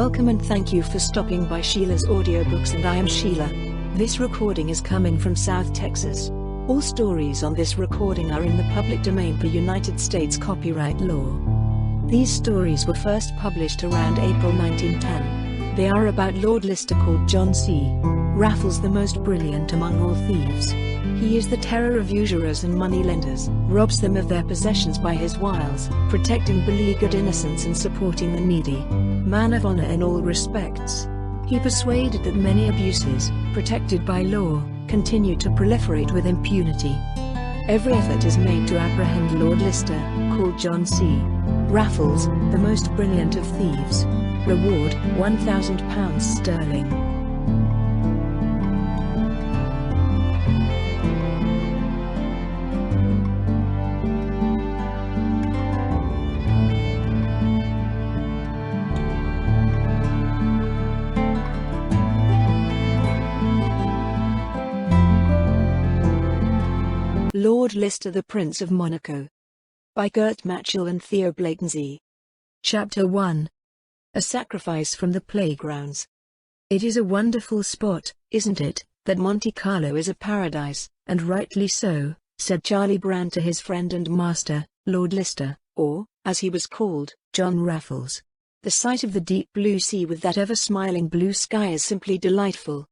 Welcome and thank you for stopping by Sheila's Audiobooks, and I am Sheila. This recording is coming from South Texas. All stories on this recording are in the public domain per United States copyright law. These stories were first published around April 1910. They are about Lord Lister called John C. Raffles, the most brilliant among all thieves. He is the terror of usurers and moneylenders, robs them of their possessions by his wiles, protecting beleaguered innocence and supporting the needy. Man of honor in all respects. He persuaded that many abuses, protected by law, continue to proliferate with impunity. Every effort is made to apprehend Lord Lister, called John C. Raffles, the most brilliant of thieves. Reward, £1,000 sterling. Lord Lister, the Prince of Monaco. By Gert Matchell and Theo Blakenzy. Chapter 1. A Sacrifice from the Playgrounds. It is a wonderful spot, isn't it, that Monte Carlo is a paradise, and rightly so, said Charlie Brand to his friend and master, Lord Lister, or, as he was called, John Raffles. The sight of the deep blue sea with that ever-smiling blue sky is simply delightful.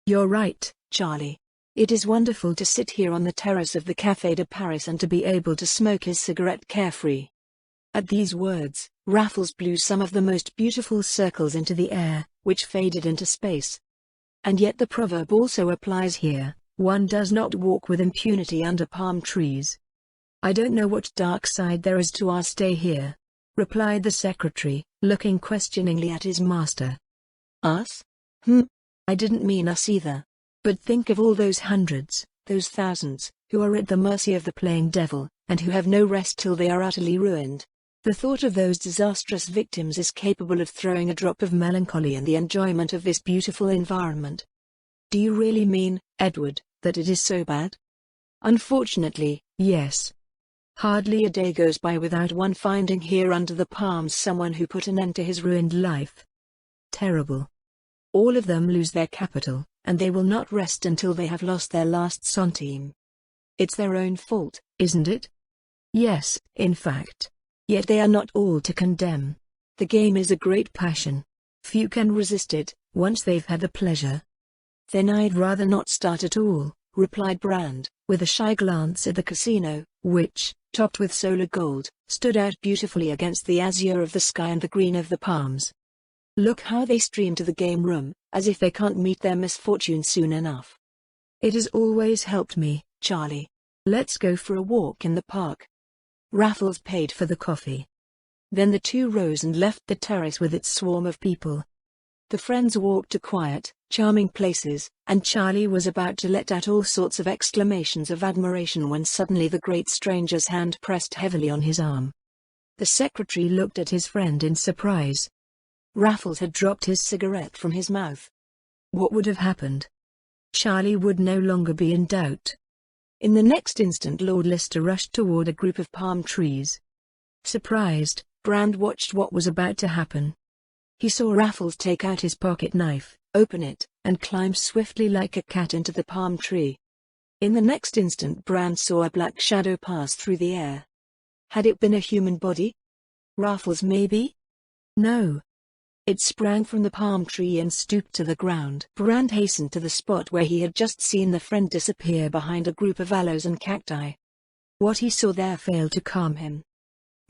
You're right, Charlie. It is wonderful to sit here on the terrace of the Café de Paris and to be able to smoke his cigarette carefree. At these words, Raffles blew some of the most beautiful circles into the air, which faded into space. And yet the proverb also applies here: one does not walk with impunity under palm trees. I don't know what dark side there is to our stay here, replied the secretary, looking questioningly at his master. Us? I didn't mean us either. But think of all those hundreds, those thousands, who are at the mercy of the playing devil, and who have no rest till they are utterly ruined. The thought of those disastrous victims is capable of throwing a drop of melancholy in the enjoyment of this beautiful environment. Do you really mean, Edward, that it is so bad? Unfortunately, yes. Hardly a day goes by without one finding here under the palms someone who put an end to his ruined life. Terrible. All of them lose their capital, and they will not rest until they have lost their last centime. It's their own fault, isn't it? Yes, in fact. Yet they are not all to condemn. The game is a great passion. Few can resist it, once they've had the pleasure. Then I'd rather not start at all, replied Brand, with a shy glance at the casino, which, topped with solar gold, stood out beautifully against the azure of the sky and the green of the palms. Look how they stream to the game room, as if they can't meet their misfortune soon enough. It has always helped me, Charlie. Let's go for a walk in the park. Raffles paid for the coffee. Then the two rose and left the terrace with its swarm of people. The friends walked to quiet, charming places, and Charlie was about to let out all sorts of exclamations of admiration when suddenly the great stranger's hand pressed heavily on his arm. The secretary looked at his friend in surprise. Raffles had dropped his cigarette from his mouth. What would have happened? Charlie would no longer be in doubt. In the next instant Lord Lister rushed toward a group of palm trees. Surprised, Brand watched what was about to happen. He saw Raffles take out his pocket knife, open it, and climb swiftly like a cat into the palm tree. In the next instant Brand saw a black shadow pass through the air. Had it been a human body? Raffles maybe? No. It sprang from the palm tree and stooped to the ground. Brand hastened to the spot where he had just seen the friend disappear behind a group of aloes and cacti. What he saw there failed to calm him.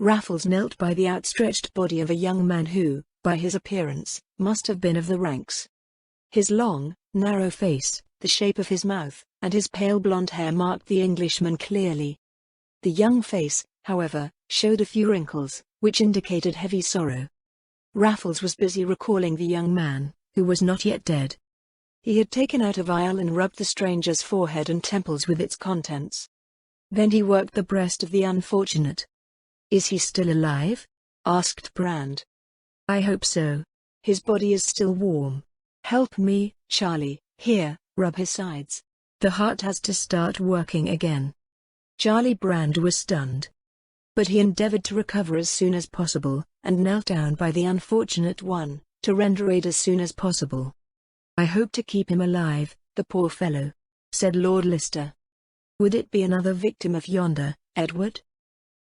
Raffles knelt by the outstretched body of a young man who, by his appearance, must have been of the ranks. His long, narrow face, the shape of his mouth, and his pale blonde hair marked the Englishman clearly. The young face, however, showed a few wrinkles, which indicated heavy sorrow. Raffles was busy recalling the young man, who was not yet dead. He had taken out a vial and rubbed the stranger's forehead and temples with its contents. Then he worked the breast of the unfortunate. "Is he still alive?" asked Brand. "I hope so. His body is still warm. Help me, Charlie. Here, rub his sides. The heart has to start working again." Charlie Brand was stunned. But he endeavored to recover as soon as possible, and knelt down by the unfortunate one, to render aid as soon as possible. I hope to keep him alive, the poor fellow, said Lord Lister. Would it be another victim of yonder, Edward?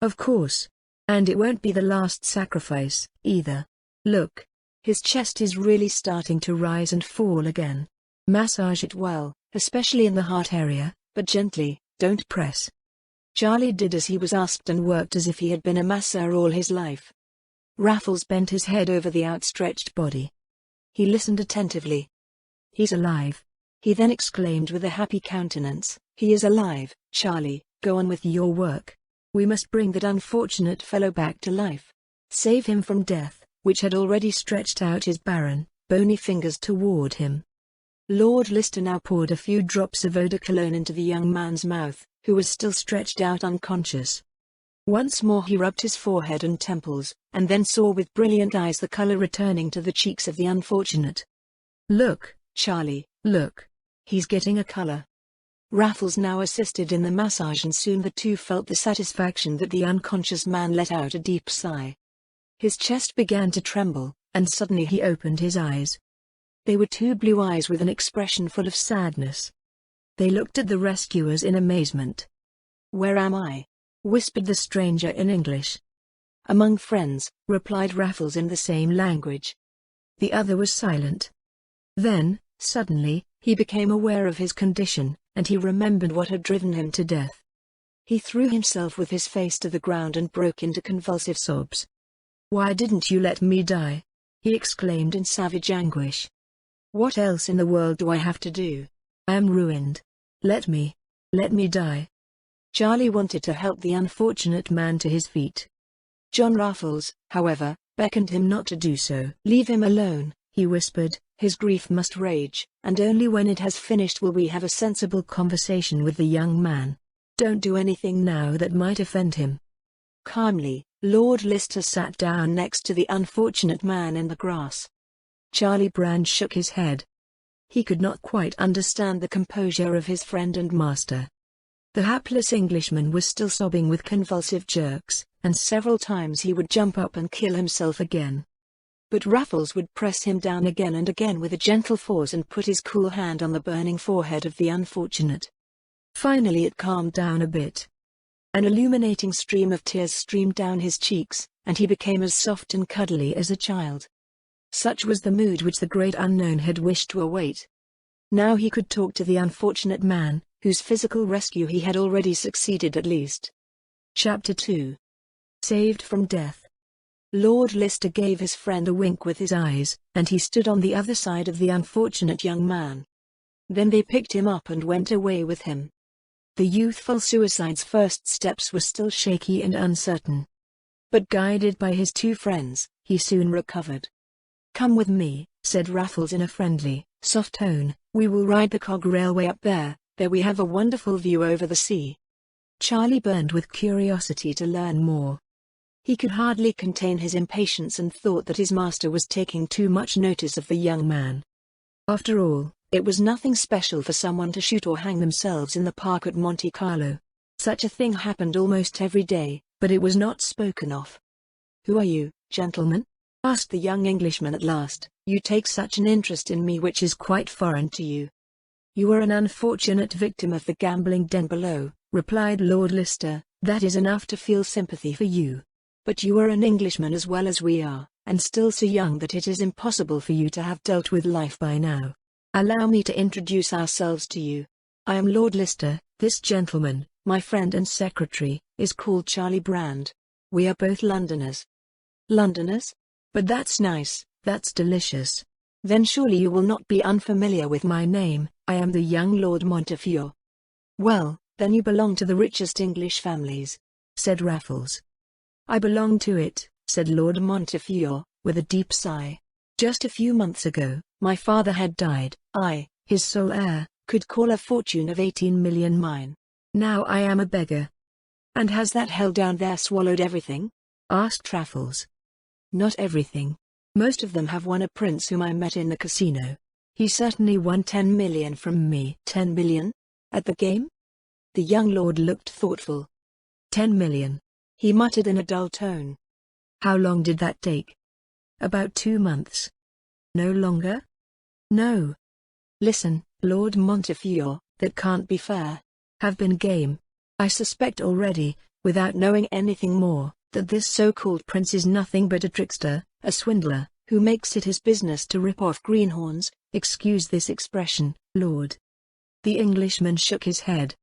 Of course. And it won't be the last sacrifice, either. Look. His chest is really starting to rise and fall again. Massage it well, especially in the heart area, but gently, don't press. Charlie did as he was asked and worked as if he had been a masseur all his life. Raffles bent his head over the outstretched body. He listened attentively. He's alive. He then exclaimed with a happy countenance, he is alive, Charlie, go on with your work. We must bring that unfortunate fellow back to life. Save him from death, which had already stretched out his barren, bony fingers toward him. Lord Lister now poured a few drops of eau de cologne into the young man's mouth, who was still stretched out unconscious. Once more he rubbed his forehead and temples, and then saw with brilliant eyes the color returning to the cheeks of the unfortunate. Look, Charlie, look. He's getting a color. Raffles now assisted in the massage and soon the two felt the satisfaction that the unconscious man let out a deep sigh. His chest began to tremble, and suddenly he opened his eyes. They were two blue eyes with an expression full of sadness. They looked at the rescuers in amazement. Where am I? Whispered the stranger in English. Among friends, replied Raffles in the same language. The other was silent. Then, suddenly, he became aware of his condition, and he remembered what had driven him to death. He threw himself with his face to the ground and broke into convulsive sobs. Why didn't you let me die? He exclaimed in savage anguish. What else in the world do I have to do? I am ruined. Let me die. Charlie wanted to help the unfortunate man to his feet. John Raffles, however, beckoned him not to do so. Leave him alone, he whispered, his grief must rage, and only when it has finished will we have a sensible conversation with the young man. Don't do anything now that might offend him. Calmly, Lord Lister sat down next to the unfortunate man in the grass. Charlie Brand shook his head. He could not quite understand the composure of his friend and master. The hapless Englishman was still sobbing with convulsive jerks, and several times he would jump up and kill himself again. But Raffles would press him down again and again with a gentle force and put his cool hand on the burning forehead of the unfortunate. Finally it calmed down a bit. An illuminating stream of tears streamed down his cheeks, and he became as soft and cuddly as a child. Such was the mood which the great unknown had wished to await. Now he could talk to the unfortunate man, whose physical rescue he had already succeeded at least. Chapter 2. Saved from Death. Lord Lister gave his friend a wink with his eyes, and he stood on the other side of the unfortunate young man. Then they picked him up and went away with him. The youthful suicide's first steps were still shaky and uncertain. But guided by his two friends, he soon recovered. Come with me, said Raffles in a friendly, soft tone, we will ride the cog railway up there we have a wonderful view over the sea. Charlie burned with curiosity to learn more. He could hardly contain his impatience and thought that his master was taking too much notice of the young man. After all, it was nothing special for someone to shoot or hang themselves in the park at Monte Carlo. Such a thing happened almost every day, but it was not spoken of. Who are you, gentlemen? Asked the young Englishman at last. You take such an interest in me which is quite foreign to you. You are an unfortunate victim of the gambling den below, replied Lord Lister. That is enough to feel sympathy for you. But you are an Englishman as well as we are, and still so young that it is impossible for you to have dealt with life by now. Allow me to introduce ourselves to you. I am Lord Lister. This gentleman, my friend and secretary, is called Charlie Brand. We are both Londoners. Londoners? But that's nice, that's delicious. Then surely you will not be unfamiliar with my name. I am the young Lord Montefiore. Well, then you belong to the richest English families, said Raffles. I belong to it, said Lord Montefiore, with a deep sigh. Just a few months ago, my father had died. I, his sole heir, could call a fortune of 18 million mine. Now I am a beggar. And has that hell down there swallowed everything? Asked Raffles. Not everything. Most of them have won. A prince whom I met in the casino. He certainly won 10 million from me. 10 million? At the game? The young lord looked thoughtful. 10 million. He muttered in a dull tone. How long did that take? About 2 months. No longer? No. Listen, Lord Montefiore, that can't be fair. Have been game. I suspect already, without knowing anything more, that this so-called prince is nothing but a trickster, a swindler, who makes it his business to rip off greenhorns. Excuse this expression, Lord. The Englishman shook his head.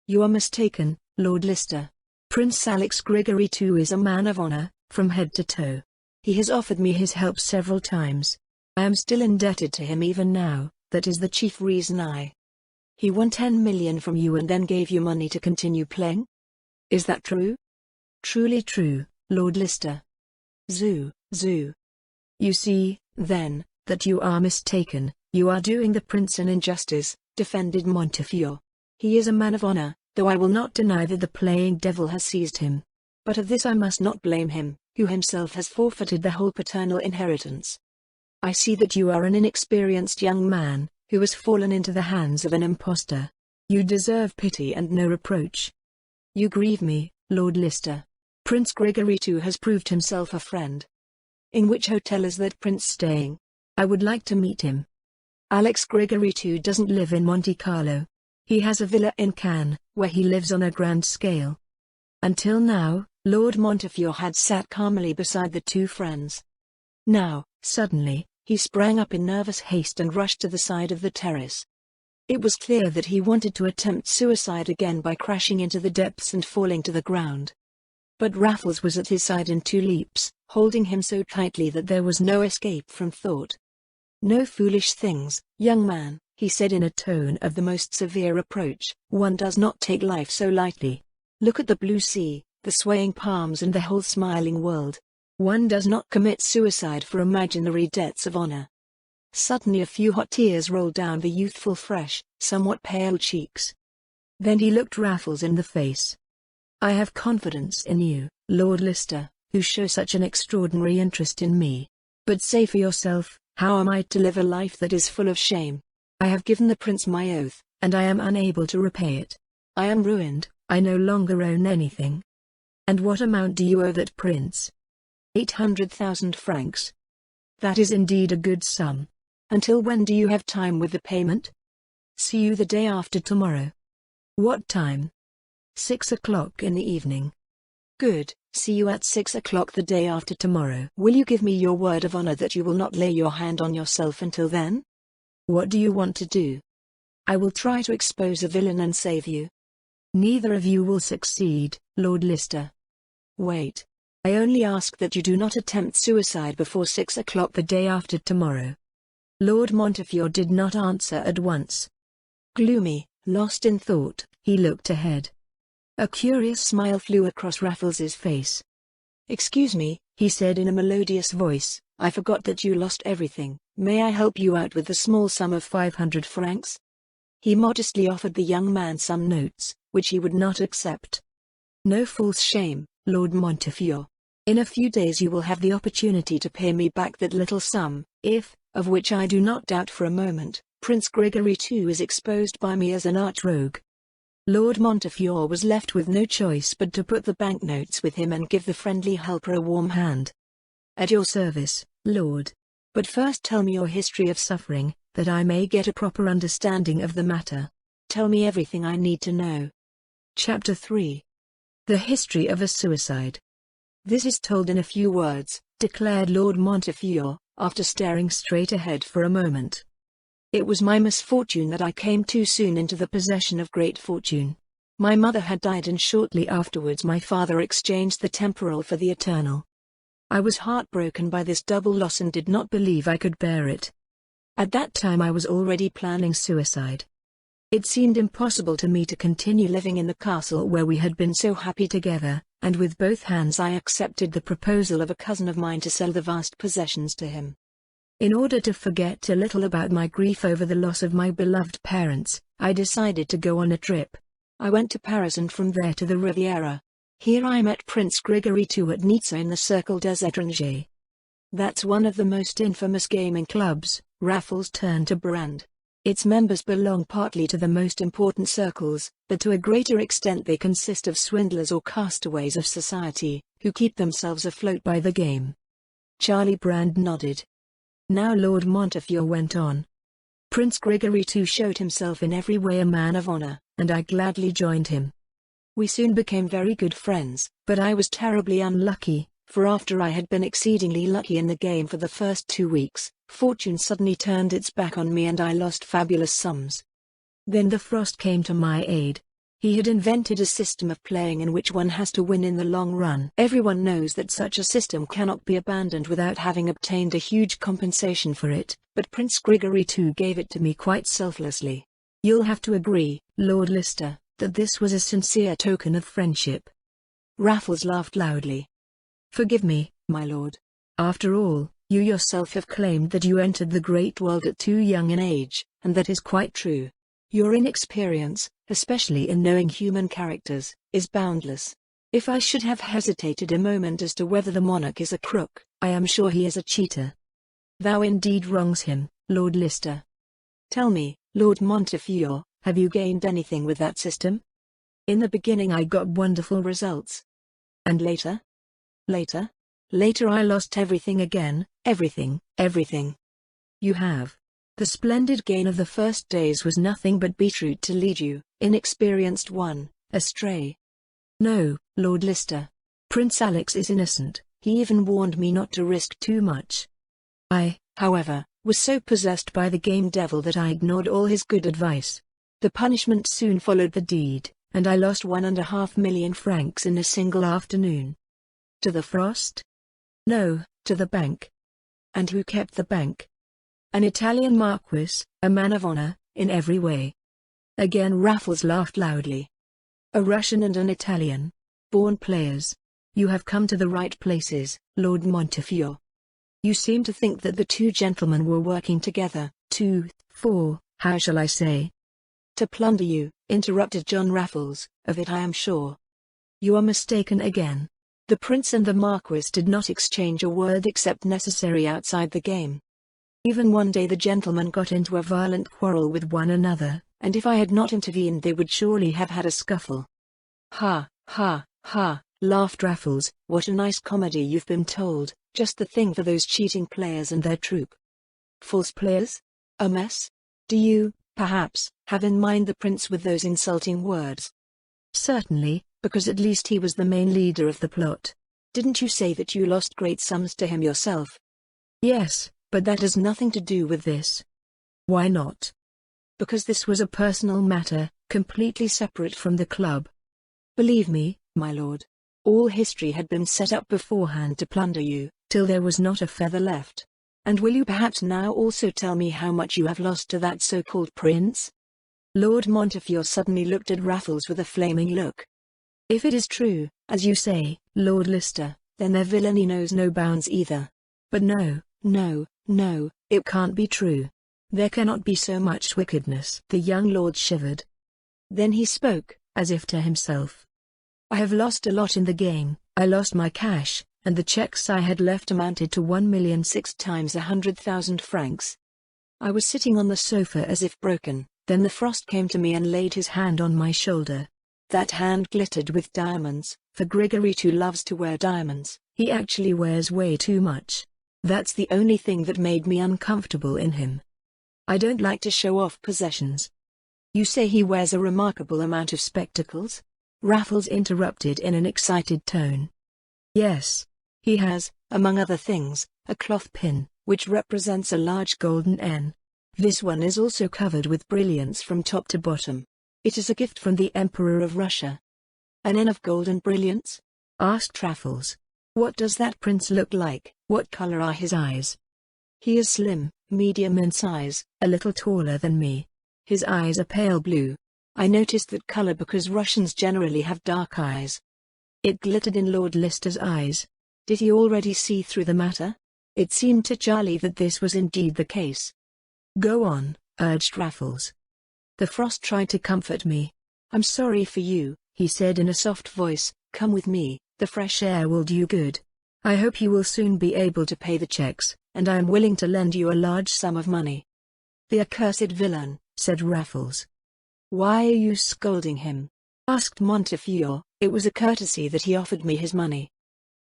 You are mistaken, Lord Lister. Prince Alex Gregory II is a man of honor, from head to toe. He has offered me his help several times. I am still indebted to him even now. That is the chief reason He won 10 million from you and then gave you money to continue playing? Is that true? Truly true, Lord Lister. Zoo. You see, then, that you are mistaken. You are doing the prince an injustice, defended Montefiore. He is a man of honor, though I will not deny that the playing devil has seized him. But of this I must not blame him, who himself has forfeited the whole paternal inheritance. I see that you are an inexperienced young man, who has fallen into the hands of an impostor. You deserve pity and no reproach. You grieve me, Lord Lister. Prince Gregory II has proved himself a friend. In which hotel is that prince staying? I would like to meet him. Alex Gregory II doesn't live in Monte Carlo. He has a villa in Cannes, where he lives on a grand scale. Until now, Lord Montefiore had sat calmly beside the two friends. Now, suddenly, he sprang up in nervous haste and rushed to the side of the terrace. It was clear that he wanted to attempt suicide again by crashing into the depths and falling to the ground. But Raffles was at his side in 2 leaps, holding him so tightly that there was no escape from thought. No foolish things, young man, he said in a tone of the most severe reproach. One does not take life so lightly. Look at the blue sea, the swaying palms and the whole smiling world. One does not commit suicide for imaginary debts of honor. Suddenly a few hot tears rolled down the youthful fresh, somewhat pale cheeks. Then he looked Raffles in the face. I have confidence in you, Lord Lister, who show such an extraordinary interest in me. But say for yourself, how am I to live a life that is full of shame? I have given the prince my oath, and I am unable to repay it. I am ruined, I no longer own anything. And what amount do you owe that prince? 800,000 francs. That is indeed a good sum. Until when do you have time with the payment? See you the day after tomorrow. What time? 6 o'clock in the evening. Good, see you at 6 o'clock the day after tomorrow. Will you give me your word of honor that you will not lay your hand on yourself until then? What do you want to do? I will try to expose a villain and save you. Neither of you will succeed, Lord Lister. Wait. I only ask that you do not attempt suicide before 6 o'clock the day after tomorrow. Lord Montefiore did not answer at once. Gloomy, lost in thought, he looked ahead. A curious smile flew across Raffles's face. Excuse me, he said in a melodious voice, I forgot that you lost everything. May I help you out with the small sum of 500 francs? He modestly offered the young man some notes, which he would not accept. No false shame, Lord Montefiore. In a few days you will have the opportunity to pay me back that little sum, if, of which I do not doubt for a moment, Prince Gregory II is exposed by me as an arch-rogue. Lord Montefiore was left with no choice but to put the banknotes with him and give the friendly helper a warm hand. At your service, Lord. But first tell me your history of suffering, that I may get a proper understanding of the matter. Tell me everything I need to know. Chapter 3. The History of a Suicide. This is told in a few words, declared Lord Montefiore, after staring straight ahead for a moment. It was my misfortune that I came too soon into the possession of great fortune. My mother had died and shortly afterwards my father exchanged the temporal for the eternal. I was heartbroken by this double loss and did not believe I could bear it. At that time I was already planning suicide. It seemed impossible to me to continue living in the castle where we had been so happy together, and with both hands I accepted the proposal of a cousin of mine to sell the vast possessions to him. In order to forget a little about my grief over the loss of my beloved parents, I decided to go on a trip. I went to Paris and from there to the Riviera. Here I met Prince Gregory II at Nice in the Cercle des Étrangers. That's one of the most infamous gaming clubs. Raffles turned to Brand. Its members belong partly to the most important circles, but to a greater extent they consist of swindlers or castaways of society, who keep themselves afloat by the game. Charlie Brand nodded. Now Lord Montefiore went on. Prince Gregory too showed himself in every way a man of honor, and I gladly joined him. We soon became very good friends, but I was terribly unlucky, for after I had been exceedingly lucky in the game for the first 2 weeks, fortune suddenly turned its back on me and I lost fabulous sums. Then the Frost came to my aid. He had invented a system of playing in which one has to win in the long run. Everyone knows that such a system cannot be abandoned without having obtained a huge compensation for it, but Prince Gregory too gave it to me quite selflessly. You'll have to agree, Lord Lister, that this was a sincere token of friendship. Raffles laughed loudly. Forgive me, my lord. After all, you yourself have claimed that you entered the great world at too young an age, and that is quite true. Your inexperience, especially in knowing human characters, is boundless. If I should have hesitated a moment as to whether the monarch is a crook, I am sure he is a cheater. Thou indeed wrongs him, Lord Lister. Tell me, Lord Montefiore, have you gained anything with that system? In the beginning I got wonderful results. And later? Later I lost everything again, everything. You have. The splendid gain of the first days was nothing but beetroot to lead you, inexperienced one, astray. No, Lord Lister. Prince Alex is innocent, he even warned me not to risk too much. I, however, was so possessed by the game devil that I ignored all his good advice. The punishment soon followed the deed, and I lost 1.5 million francs in a single afternoon. To the Frost? No, to the bank. And who kept the bank? An Italian marquis, a man of honor, in every way. Again Raffles laughed loudly. A Russian and an Italian. Born players. You have come to the right places, Lord Montefiore. You seem to think that the two gentlemen were working together, how shall I say? To plunder you, interrupted John Raffles, of it I am sure. You are mistaken again. The prince and the marquis did not exchange a word except necessary outside the game. Even one day the gentlemen got into a violent quarrel with one another, and if I had not intervened they would surely have had a scuffle. Ha, laughed Raffles, what a nice comedy you've been told, just the thing for those cheating players and their troop. False players? A mess? Do you, perhaps, have in mind the prince with those insulting words? Certainly, because at least he was the main leader of the plot. Didn't you say that you lost great sums to him yourself? Yes, but that has nothing to do with this. Why not? Because this was a personal matter, completely separate from the club. Believe me, my lord, all history had been set up beforehand to plunder you, till there was not a feather left. And will you perhaps now also tell me how much you have lost to that so-called prince? Lord Montefiore suddenly looked at Raffles with a flaming look. If it is true, as you say, Lord Lister, then their villainy knows no bounds either. But no, it can't be true. There cannot be so much wickedness. The young lord shivered. Then he spoke, as if to himself. I have lost a lot in the game. I lost my cash, and the checks I had left amounted to 1,006 times 100,000 francs. I was sitting on the sofa as if broken, then the Frost came to me and laid his hand on my shoulder. That hand glittered with diamonds, for Gregory too loves to wear diamonds. He actually wears way too much. That's the only thing that made me uncomfortable in him. I don't like to show off possessions. You say he wears a remarkable amount of spectacles? Raffles interrupted in an excited tone. Yes. He has, among other things, a cloth pin, which represents a large golden N. This one is also covered with brilliants from top to bottom. It is a gift from the Emperor of Russia. An N of gold and brilliants? Asked Raffles. What does that prince look like? What color are his eyes? He is slim, medium in size, a little taller than me. His eyes are pale blue. I noticed that color because Russians generally have dark eyes. It glittered in Lord Lister's eyes. Did he already see through the matter? It seemed to Charlie that this was indeed the case. Go on, urged Raffles. The Frost tried to comfort me. I'm sorry for you, he said in a soft voice, come with me, the fresh air will do you good. I hope you will soon be able to pay the checks, and I am willing to lend you a large sum of money. The accursed villain, said Raffles. Why are you scolding him? Asked Montefiore. It was a courtesy that he offered me his money.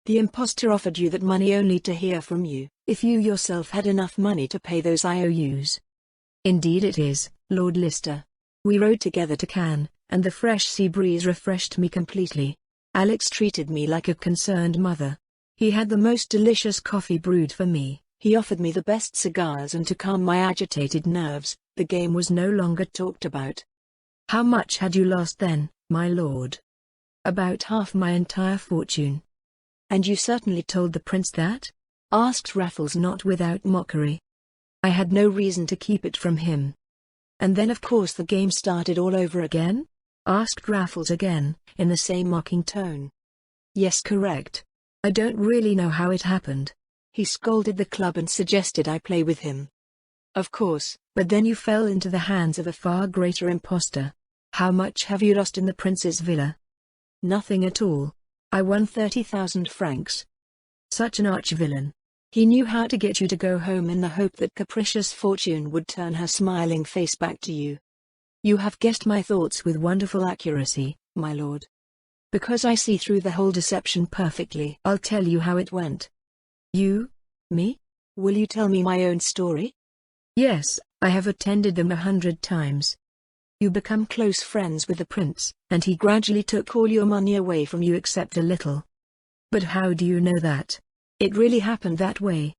The impostor offered you that money only to hear from you, if you yourself had enough money to pay those IOUs. Indeed it is, Lord Lister. We rode together to Cannes, and the fresh sea breeze refreshed me completely. Alex treated me like a concerned mother. He had the most delicious coffee brewed for me. He offered me the best cigars, and to calm my agitated nerves, the game was no longer talked about. How much had you lost then, my lord? About half my entire fortune. And you certainly told the prince that? Asked Raffles, not without mockery. I had no reason to keep it from him. And then of course the game started all over again? Asked Raffles again, in the same mocking tone. Yes, correct. I don't really know how it happened. He scolded the club and suggested I play with him. Of course, but then you fell into the hands of a far greater impostor. How much have you lost in the prince's villa? Nothing at all. I won 30,000 francs. Such an arch-villain. He knew how to get you to go home in the hope that capricious fortune would turn her smiling face back to you. You have guessed my thoughts with wonderful accuracy, my lord. Because I see through the whole deception perfectly. I'll tell you how it went. You? Me? Will you tell me my own story? Yes, I have attended them 100 times. You become close friends with the prince, and he gradually took all your money away from you except a little. But how do you know that? It really happened that way.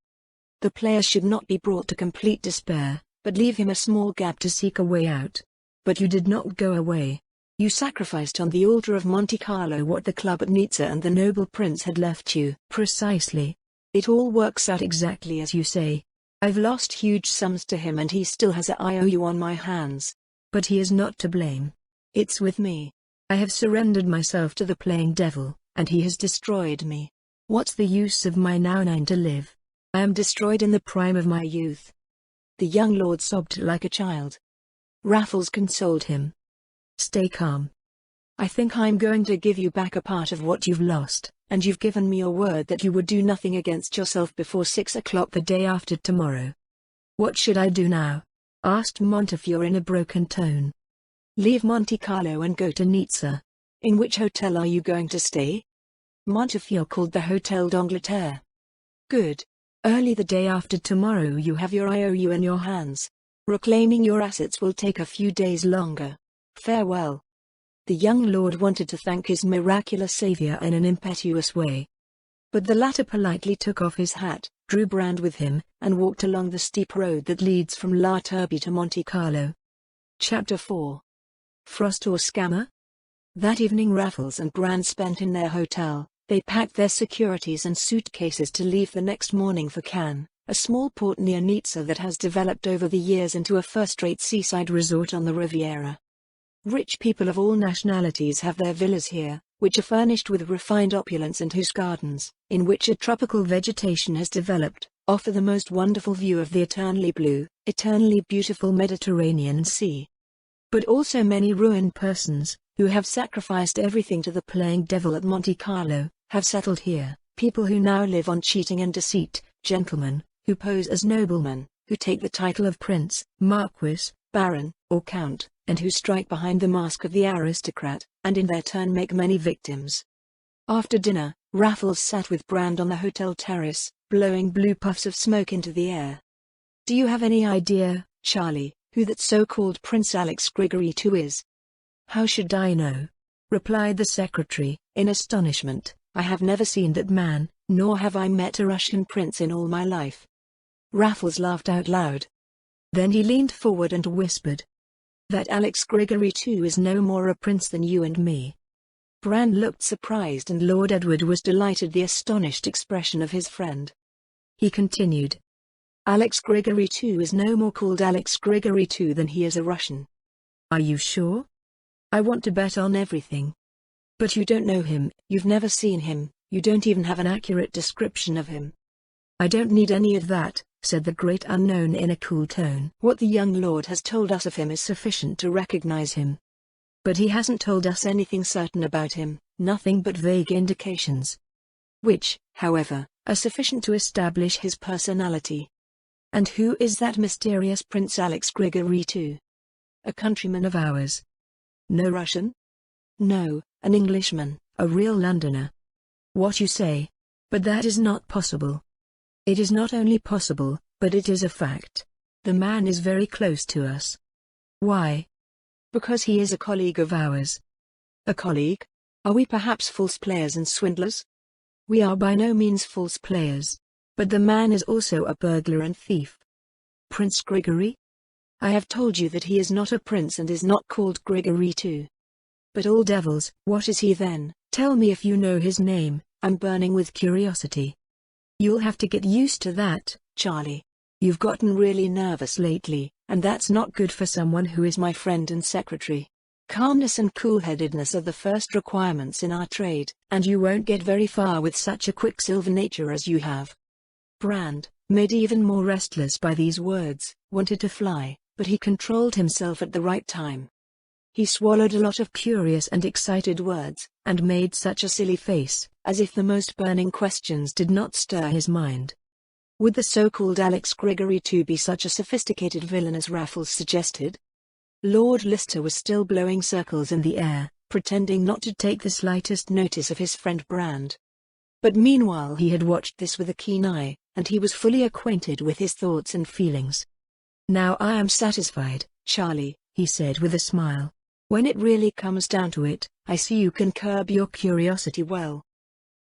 The player should not be brought to complete despair, but leave him a small gap to seek a way out. But you did not go away. You sacrificed on the altar of Monte Carlo what the club at Nizza and the noble prince had left you. Precisely. It all works out exactly as you say. I've lost huge sums to him and he still has a IOU on my hands. But he is not to blame. It's with me. I have surrendered myself to the playing devil, and he has destroyed me. What's the use of my now 9 to live? I am destroyed in the prime of my youth. The young lord sobbed like a child. Raffles consoled him. Stay calm. I think I'm going to give you back a part of what you've lost, and you've given me your word that you would do nothing against yourself before 6 o'clock the day after tomorrow. What should I do now? Asked Montefiore in a broken tone. Leave Monte Carlo and go to Nizza. In which hotel are you going to stay? Montefiore called the Hotel d'Angleterre. Good. Early the day after tomorrow you have your IOU in your hands. Reclaiming your assets will take a few days longer. Farewell. The young lord wanted to thank his miraculous savior in an impetuous way. But the latter politely took off his hat, drew Brand with him, and walked along the steep road that leads from La Turbie to Monte Carlo. Chapter 4. Frost or Scammer? That evening Raffles and Brand spent in their hotel. They packed their securities and suitcases to leave the next morning for Cannes, a small port near Nizza that has developed over the years into a first-rate seaside resort on the Riviera. Rich people of all nationalities have their villas here, which are furnished with refined opulence and whose gardens, in which a tropical vegetation has developed, offer the most wonderful view of the eternally blue, eternally beautiful Mediterranean Sea. But also many ruined persons, who have sacrificed everything to the playing devil at Monte Carlo, have settled here, people who now live on cheating and deceit, gentlemen, who pose as noblemen, who take the title of prince, marquis, baron, or count, and who strike behind the mask of the aristocrat, and in their turn make many victims. After dinner, Raffles sat with Brand on the hotel terrace, blowing blue puffs of smoke into the air. Do you have any idea, Charlie, who that so-called Prince Alex Grigory II is? How should I know? Replied the secretary, in astonishment. I have never seen that man, nor have I met a Russian prince in all my life. Raffles laughed out loud. Then he leaned forward and whispered. That Alex Grigory II is no more a prince than you and me. Brand looked surprised and Lord Edward was delighted at the astonished expression of his friend. He continued. Alex Grigory II is no more called Alex Grigory II than he is a Russian. Are you sure? I want to bet on everything. But you don't know him, you've never seen him, you don't even have an accurate description of him. I don't need any of that, said the great unknown in a cool tone. What the young lord has told us of him is sufficient to recognize him. But he hasn't told us anything certain about him, nothing but vague indications. Which, however, are sufficient to establish his personality. And who is that mysterious Prince Alex Grigory II? A countryman of ours. No Russian? No, an Englishman, a real Londoner. What you say? But that is not possible. It is not only possible, but it is a fact. The man is very close to us. Why? Because he is a colleague of ours. A colleague? Are we perhaps false players and swindlers? We are by no means false players. But the man is also a burglar and thief. Prince Grigory? I have told you that he is not a prince and is not called Grigory too. But all devils, what is he then? Tell me if you know his name. I'm burning with curiosity. You'll have to get used to that, Charlie. You've gotten really nervous lately, and that's not good for someone who is my friend and secretary. Calmness and cool-headedness are the first requirements in our trade, and you won't get very far with such a quicksilver nature as you have. Brand, made even more restless by these words, wanted to fly, but he controlled himself at the right time. He swallowed a lot of curious and excited words, and made such a silly face, as if the most burning questions did not stir his mind. Would the so-called Alex Grigory too be such a sophisticated villain as Raffles suggested? Lord Lister was still blowing circles in the air, pretending not to take the slightest notice of his friend Brand. But meanwhile he had watched this with a keen eye, and he was fully acquainted with his thoughts and feelings. "Now I am satisfied, Charlie," he said with a smile. "When it really comes down to it, I see you can curb your curiosity well.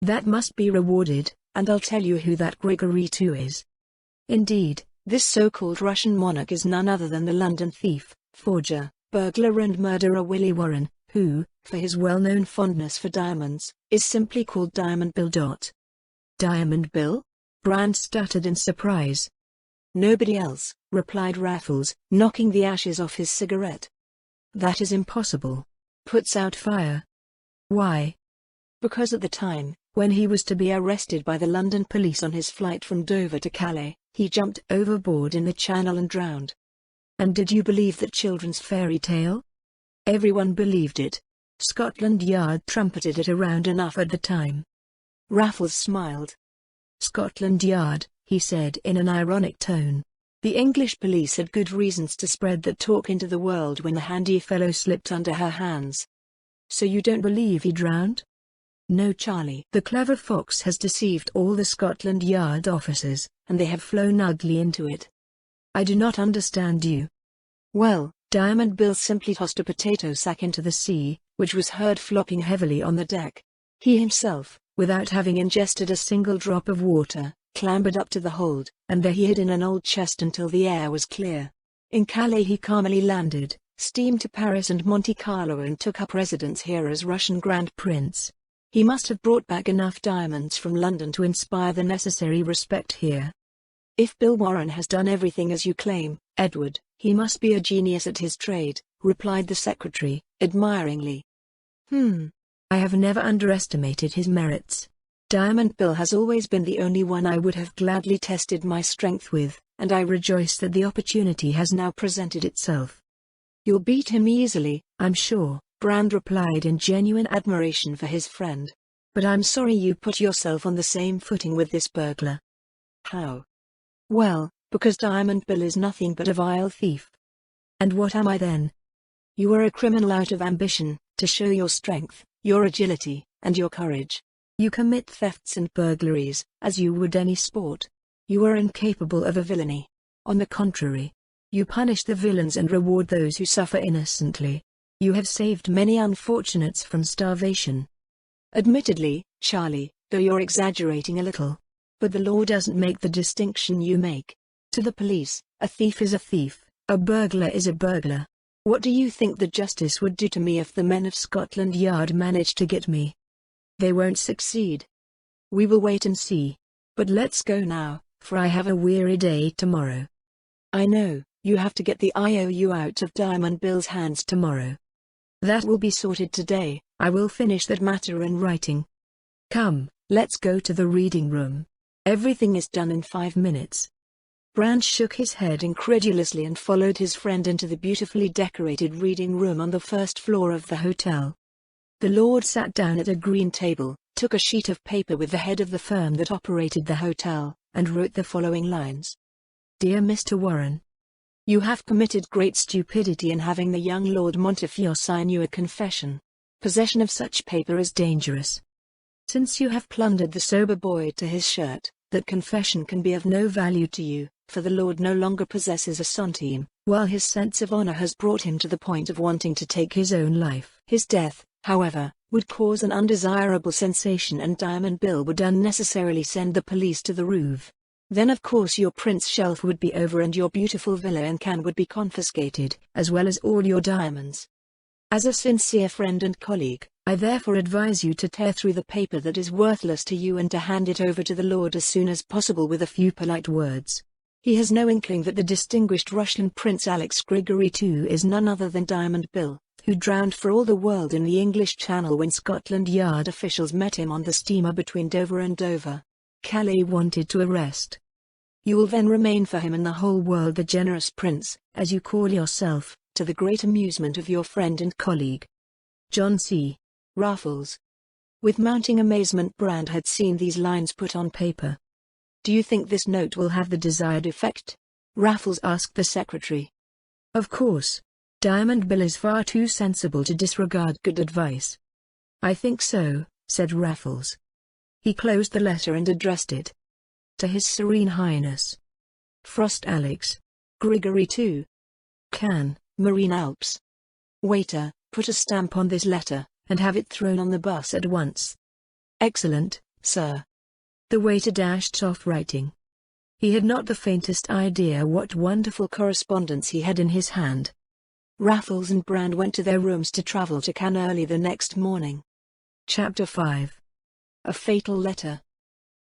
That must be rewarded, and I'll tell you who that Grigory too is. Indeed, this so-called Russian monarch is none other than the London thief, forger, burglar and murderer Willie Warren, who, for his well-known fondness for diamonds, is simply called Diamond Bill. Diamond Bill? Brand stuttered in surprise. Nobody else, replied Raffles, knocking the ashes off his cigarette. That is impossible. Puts out fire. Why? Because at the time, when he was to be arrested by the London police on his flight from Dover to Calais, he jumped overboard in the Channel and drowned. And did you believe that children's fairy tale? Everyone believed it. Scotland Yard trumpeted it around enough at the time. Raffles smiled. Scotland Yard, he said in an ironic tone. The English police had good reasons to spread that talk into the world when the handy fellow slipped under her hands. So you don't believe he drowned? No, Charlie. The clever fox has deceived all the Scotland Yard officers, and they have flown ugly into it. I do not understand you. Well, Diamond Bill simply tossed a potato sack into the sea, which was heard flopping heavily on the deck. He himself, without having ingested a single drop of water, clambered up to the hold, and there he hid in an old chest until the air was clear. In Calais he calmly landed, steamed to Paris and Monte Carlo and took up residence here as Russian Grand Prince. He must have brought back enough diamonds from London to inspire the necessary respect here. If Bill Warren has done everything as you claim, Edward, he must be a genius at his trade, replied the secretary, admiringly. I have never underestimated his merits. Diamond Bill has always been the only one I would have gladly tested my strength with, and I rejoice that the opportunity has now presented itself. You'll beat him easily, I'm sure, Brand replied in genuine admiration for his friend. But I'm sorry you put yourself on the same footing with this burglar. How? Well, because Diamond Bill is nothing but a vile thief. And what am I then? You are a criminal out of ambition, to show your strength, your agility, and your courage. You commit thefts and burglaries, as you would any sport. You are incapable of a villainy. On the contrary, you punish the villains and reward those who suffer innocently. You have saved many unfortunates from starvation. Admittedly, Charlie, though you're exaggerating a little. But the law doesn't make the distinction you make. To the police, a thief is a thief, a burglar is a burglar. What do you think the justice would do to me if the men of Scotland Yard managed to get me? They won't succeed. We will wait and see. But let's go now, for I have a weary day tomorrow. I know, you have to get the IOU out of Diamond Bill's hands tomorrow. That will be sorted today. I will finish that matter in writing. Come, let's go to the reading room. Everything is done in 5 minutes. Brand shook his head incredulously and followed his friend into the beautifully decorated reading room on the first floor of the hotel. The Lord sat down at a green table, took a sheet of paper with the head of the firm that operated the hotel, and wrote the following lines. Dear Mr. Warren, you have committed great stupidity in having the young Lord Montefiore sign you a confession. Possession of such paper is dangerous. Since you have plundered the sober boy to his shirt, that confession can be of no value to you, for the Lord no longer possesses a centime, while his sense of honor has brought him to the point of wanting to take his own life. His death, however, would cause an undesirable sensation, and Diamond Bill would unnecessarily send the police to the Rouvre. Then of course your prince shelf would be over and your beautiful villa in Cannes would be confiscated, as well as all your diamonds. As a sincere friend and colleague, I therefore advise you to tear through the paper that is worthless to you and to hand it over to the Lord as soon as possible with a few polite words. He has no inkling that the distinguished Russian Prince Alex Grigory II is none other than Diamond Bill, who drowned for all the world in the English Channel when Scotland Yard officials met him on the steamer between Dover and Dover. Calais wanted to arrest. You will then remain for him and the whole world the generous prince, as you call yourself, to the great amusement of your friend and colleague, John C. Raffles. With mounting amazement, Brand had seen these lines put on paper. Do you think this note will have the desired effect? Raffles asked the secretary. Of course. Diamond Bill is far too sensible to disregard good advice. I think so, said Raffles. He closed the letter and addressed it to His Serene Highness Frost Alex Grigory II, Cannes, Marine Alps. Waiter, put a stamp on this letter, and have it thrown on the bus at once. Excellent, sir. The waiter dashed off writing. He had not the faintest idea what wonderful correspondence he had in his hand. Raffles and Brand went to their rooms to travel to Cannes early the next morning. Chapter 5. A Fatal Letter.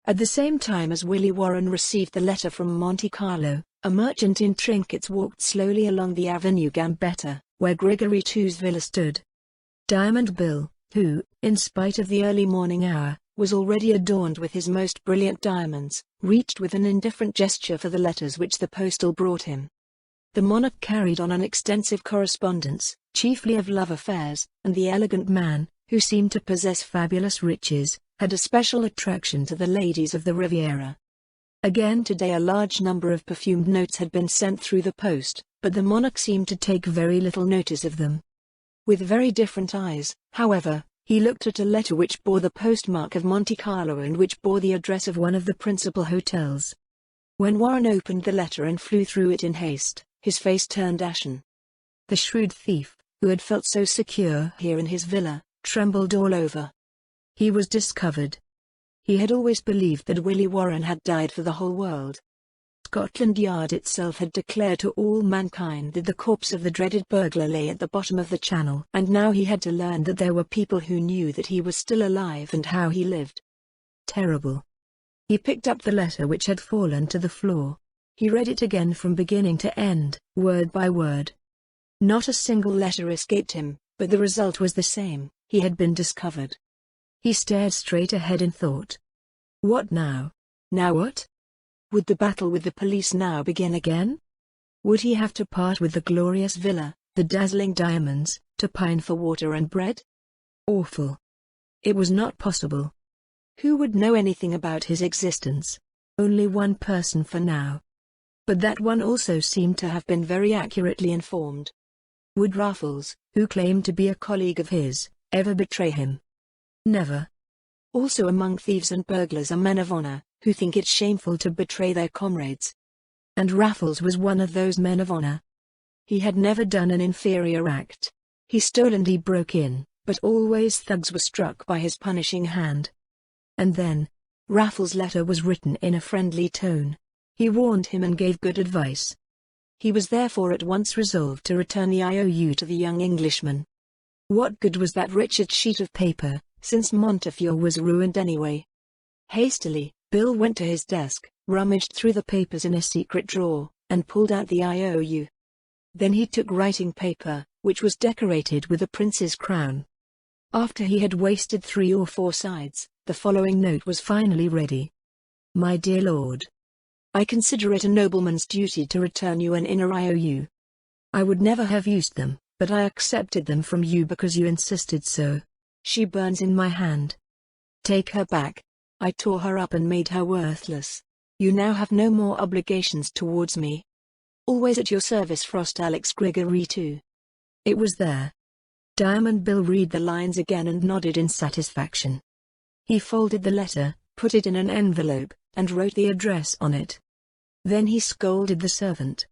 At the same time as Willie Warren received the letter from Monte Carlo, a merchant in trinkets walked slowly along the Avenue Gambetta, where Grigory II's villa stood. Diamond Bill, who, in spite of the early morning hour, was already adorned with his most brilliant diamonds, reached with an indifferent gesture for the letters which the postal brought him. The monarch carried on an extensive correspondence, chiefly of love affairs, and the elegant man, who seemed to possess fabulous riches, had a special attraction to the ladies of the Riviera. Again today a large number of perfumed notes had been sent through the post, but the monarch seemed to take very little notice of them. With very different eyes, however, he looked at a letter which bore the postmark of Monte Carlo and which bore the address of one of the principal hotels. When Warren opened the letter and flew through it in haste, his face turned ashen. The shrewd thief, who had felt so secure here in his villa, trembled all over. He was discovered. He had always believed that Willie Warren had died for the whole world. Scotland Yard itself had declared to all mankind that the corpse of the dreaded burglar lay at the bottom of the Channel, and now he had to learn that there were people who knew that he was still alive and how he lived. Terrible. He picked up the letter which had fallen to the floor. He read it again from beginning to end, word by word. Not a single letter escaped him, but the result was the same: he had been discovered. He stared straight ahead and thought. What now? Now what? Would the battle with the police now begin again? Would he have to part with the glorious villa, the dazzling diamonds, to pine for water and bread? Awful. It was not possible. Who would know anything about his existence? Only one person for now. But that one also seemed to have been very accurately informed. Would Raffles, who claimed to be a colleague of his, ever betray him? Never. Also among thieves and burglars are men of honor, who think it shameful to betray their comrades. And Raffles was one of those men of honor. He had never done an inferior act. He stole and he broke in, but always thugs were struck by his punishing hand. And then, Raffles' letter was written in a friendly tone. He warned him and gave good advice. He was therefore at once resolved to return the IOU to the young Englishman. What good was that wretched sheet of paper, since Montefiore was ruined anyway? Hastily, Bill went to his desk, rummaged through the papers in a secret drawer, and pulled out the IOU. Then he took writing paper, which was decorated with a prince's crown. After he had wasted 3 or 4 sides, the following note was finally ready. My dear Lord, I consider it a nobleman's duty to return you an inner IOU. I would never have used them, but I accepted them from you because you insisted so. She burns in my hand. Take her back. I tore her up and made her worthless. You now have no more obligations towards me. Always at your service, Frost Alex Grigory II. It was there. Diamond Bill read the lines again and nodded in satisfaction. He folded the letter, put it in an envelope, and wrote the address on it. Then he scolded the servant.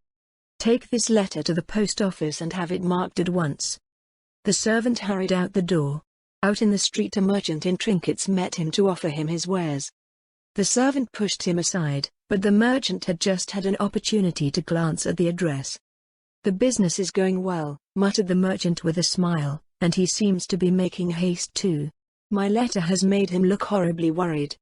"Take this letter to the post office and have it marked at once." The servant hurried out the door. Out in the street a merchant in trinkets met him to offer him his wares. The servant pushed him aside, but the merchant had just had an opportunity to glance at the address. "The business is going well," muttered the merchant with a smile, "and he seems to be making haste too. My letter has made him look horribly worried."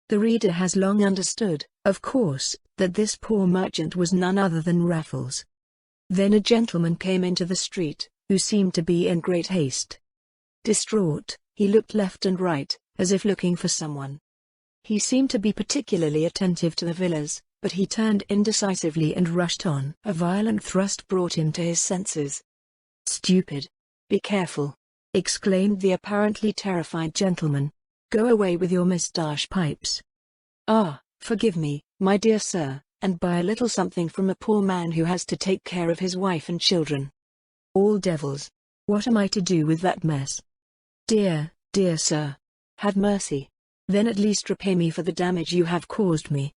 The reader has long understood, of course, that this poor merchant was none other than Raffles. Then a gentleman came into the street, who seemed to be in great haste. Distraught, he looked left and right, as if looking for someone. He seemed to be particularly attentive to the villas, but he turned indecisively and rushed on. A violent thrust brought him to his senses. "Stupid! Be careful!" exclaimed the apparently terrified gentleman. "Go away with your moustache pipes. Ah, forgive me, my dear sir, and buy a little something from a poor man who has to take care of his wife and children." "All devils! What am I to do with that mess?" "Dear, dear sir, have mercy. Then at least repay me for the damage you have caused me."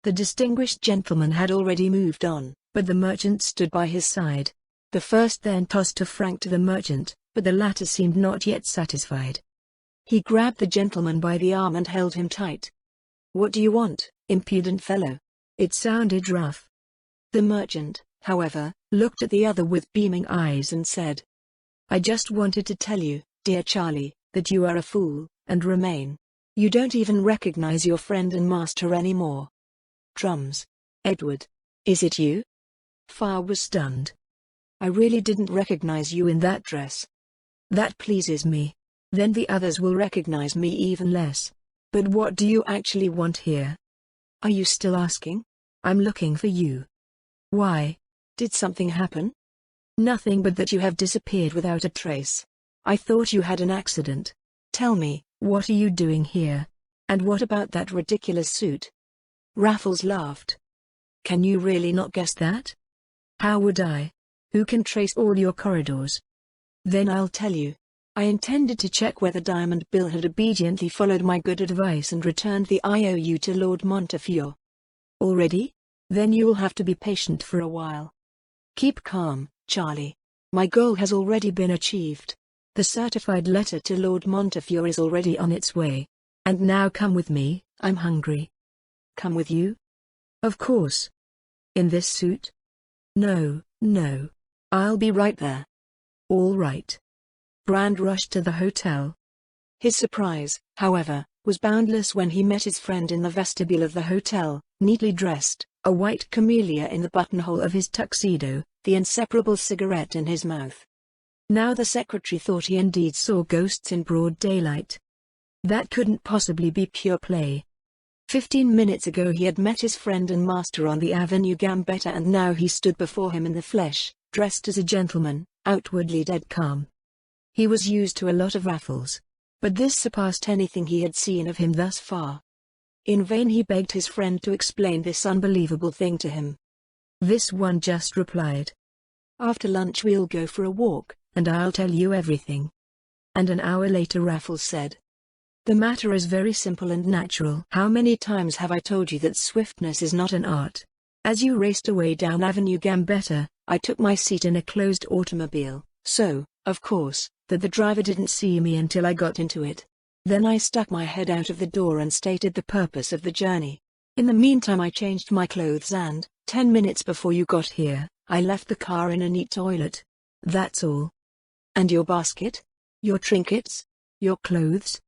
The distinguished gentleman had already moved on, but the merchant stood by his side. The first then tossed a franc to the merchant, but the latter seemed not yet satisfied. He grabbed the gentleman by the arm and held him tight. "What do you want, impudent fellow?" It sounded rough. The merchant, however, looked at the other with beaming eyes and said, "I just wanted to tell you, dear Charlie, that you are a fool, and remain. You don't even recognize your friend and master anymore." Drums. "Edward. Is it you?" Farr was stunned. "I really didn't recognize you in that dress." "That pleases me. Then the others will recognize me even less. But what do you actually want here?" "Are you still asking?" "I'm looking for you." "Why? Did something happen?" "Nothing but that you have disappeared without a trace. I thought you had an accident. Tell me, what are you doing here? And what about that ridiculous suit?" Raffles laughed. "Can you really not guess that?" "How would I? Who can trace all your corridors?" "Then I'll tell you. I intended to check whether Diamond Bill had obediently followed my good advice and returned the IOU to Lord Montefiore." "Already? Then you'll have to be patient for a while." "Keep calm, Charlie. My goal has already been achieved. The certified letter to Lord Montefiore is already on its way. And now come with me, I'm hungry." "Come with you?" "Of course." "In this suit?" "No, no. I'll be right there." "All right." Brand rushed to the hotel. His surprise, however, was boundless when he met his friend in the vestibule of the hotel, neatly dressed, a white camellia in the buttonhole of his tuxedo, the inseparable cigarette in his mouth. Now the secretary thought he indeed saw ghosts in broad daylight. That couldn't possibly be pure play. 15 minutes ago he had met his friend and master on the Avenue Gambetta, and now he stood before him in the flesh, dressed as a gentleman, outwardly dead calm. He was used to a lot of Raffles, but this surpassed anything he had seen of him thus far. In vain he begged his friend to explain this unbelievable thing to him. This one just replied, "After lunch we'll go for a walk, and I'll tell you everything." And an hour later Raffles said, "The matter is very simple and natural. How many times have I told you that swiftness is not an art? As you raced away down Avenue Gambetta, I took my seat in a closed automobile, so, of course, that the driver didn't see me until I got into it. Then I stuck my head out of the door and stated the purpose of the journey. In the meantime I changed my clothes and, 10 minutes before you got here, I left the car in a neat toilet. That's all." "And your basket? Your trinkets? Your clothes?"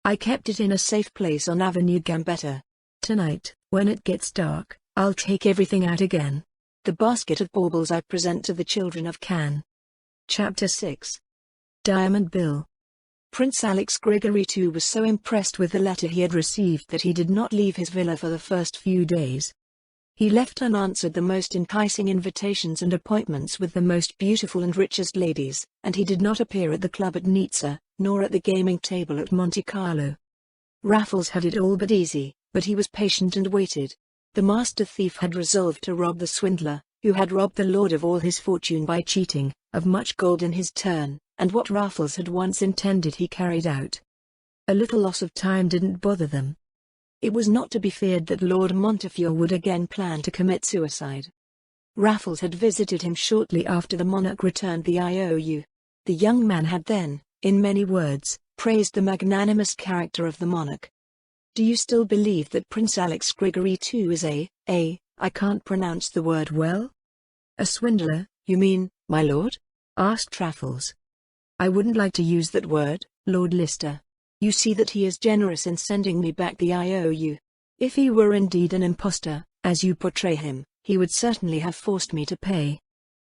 "I kept it in a safe place on Avenue Gambetta. Tonight, when it gets dark, I'll take everything out again. The basket of baubles I present to the children of Cannes." Chapter 6. Diamond Bill. Prince Alex Gregory II was so impressed with the letter he had received that he did not leave his villa for the first few days. He left unanswered the most enticing invitations and appointments with the most beautiful and richest ladies, and he did not appear at the club at Nizza, nor at the gaming table at Monte Carlo. Raffles had it all but easy, but he was patient and waited. The master thief had resolved to rob the swindler, who had robbed the lord of all his fortune by cheating, of much gold in his turn, and what Raffles had once intended he carried out. A little loss of time didn't bother them. It was not to be feared that Lord Montefiore would again plan to commit suicide. Raffles had visited him shortly after the monarch returned the IOU. The young man had then, in many words, praised the magnanimous character of the monarch. "Do you still believe that Prince Alex Grigory II is I can't pronounce the word well?" "A swindler, you mean, my lord?" asked Raffles. "I wouldn't like to use that word, Lord Lister. You see that he is generous in sending me back the IOU. If he were indeed an impostor, as you portray him, he would certainly have forced me to pay.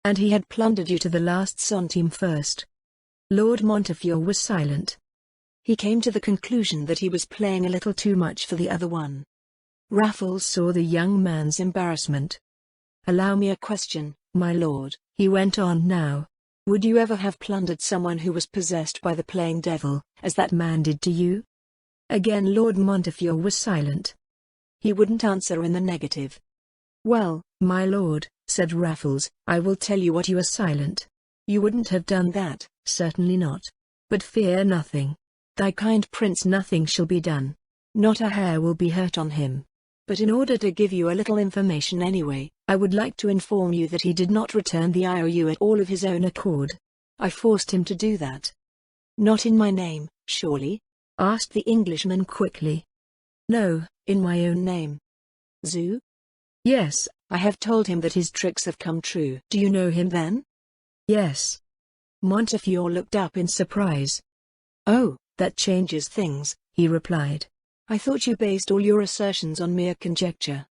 And he had plundered you to the last centime first." Lord Montefiore was silent. He came to the conclusion that he was playing a little too much for the other one. Raffles saw the young man's embarrassment. "Allow me a question, my lord," he went on now. "Would you ever have plundered someone who was possessed by the playing devil, as that man did to you?" Again Lord Montefiore was silent. He wouldn't answer in the negative. "Well, my lord," said Raffles, "I will tell you what you are silent. You wouldn't have done that, certainly not. But fear nothing. Thy kind prince nothing shall be done. Not a hair will be hurt on him. But in order to give you a little information anyway, I would like to inform you that he did not return the IOU at all of his own accord. I forced him to do that." "Not in my name, surely?" asked the Englishman quickly. "No, in my own name." "Zoo?" "Yes, I have told him that his tricks have come true." "Do you know him then?" "Yes." Montefiore looked up in surprise. "Oh, that changes things," he replied. "I thought you based all your assertions on mere conjecture."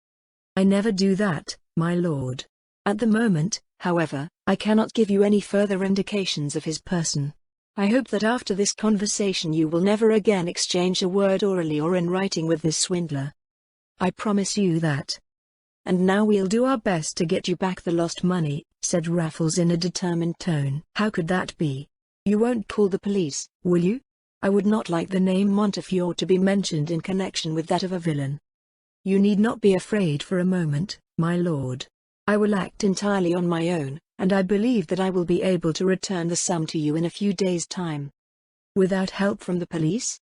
"I never do that, my lord. At the moment, however, I cannot give you any further indications of his person. I hope that after this conversation you will never again exchange a word orally or in writing with this swindler. I promise you that." "And now we'll do our best to get you back the lost money," said Raffles in a determined tone. "How could that be? You won't call the police, will you? I would not like the name Montefiore to be mentioned in connection with that of a villain." "You need not be afraid for a moment, my lord. I will act entirely on my own, and I believe that I will be able to return the sum to you in a few days' time." "Without help from the police?"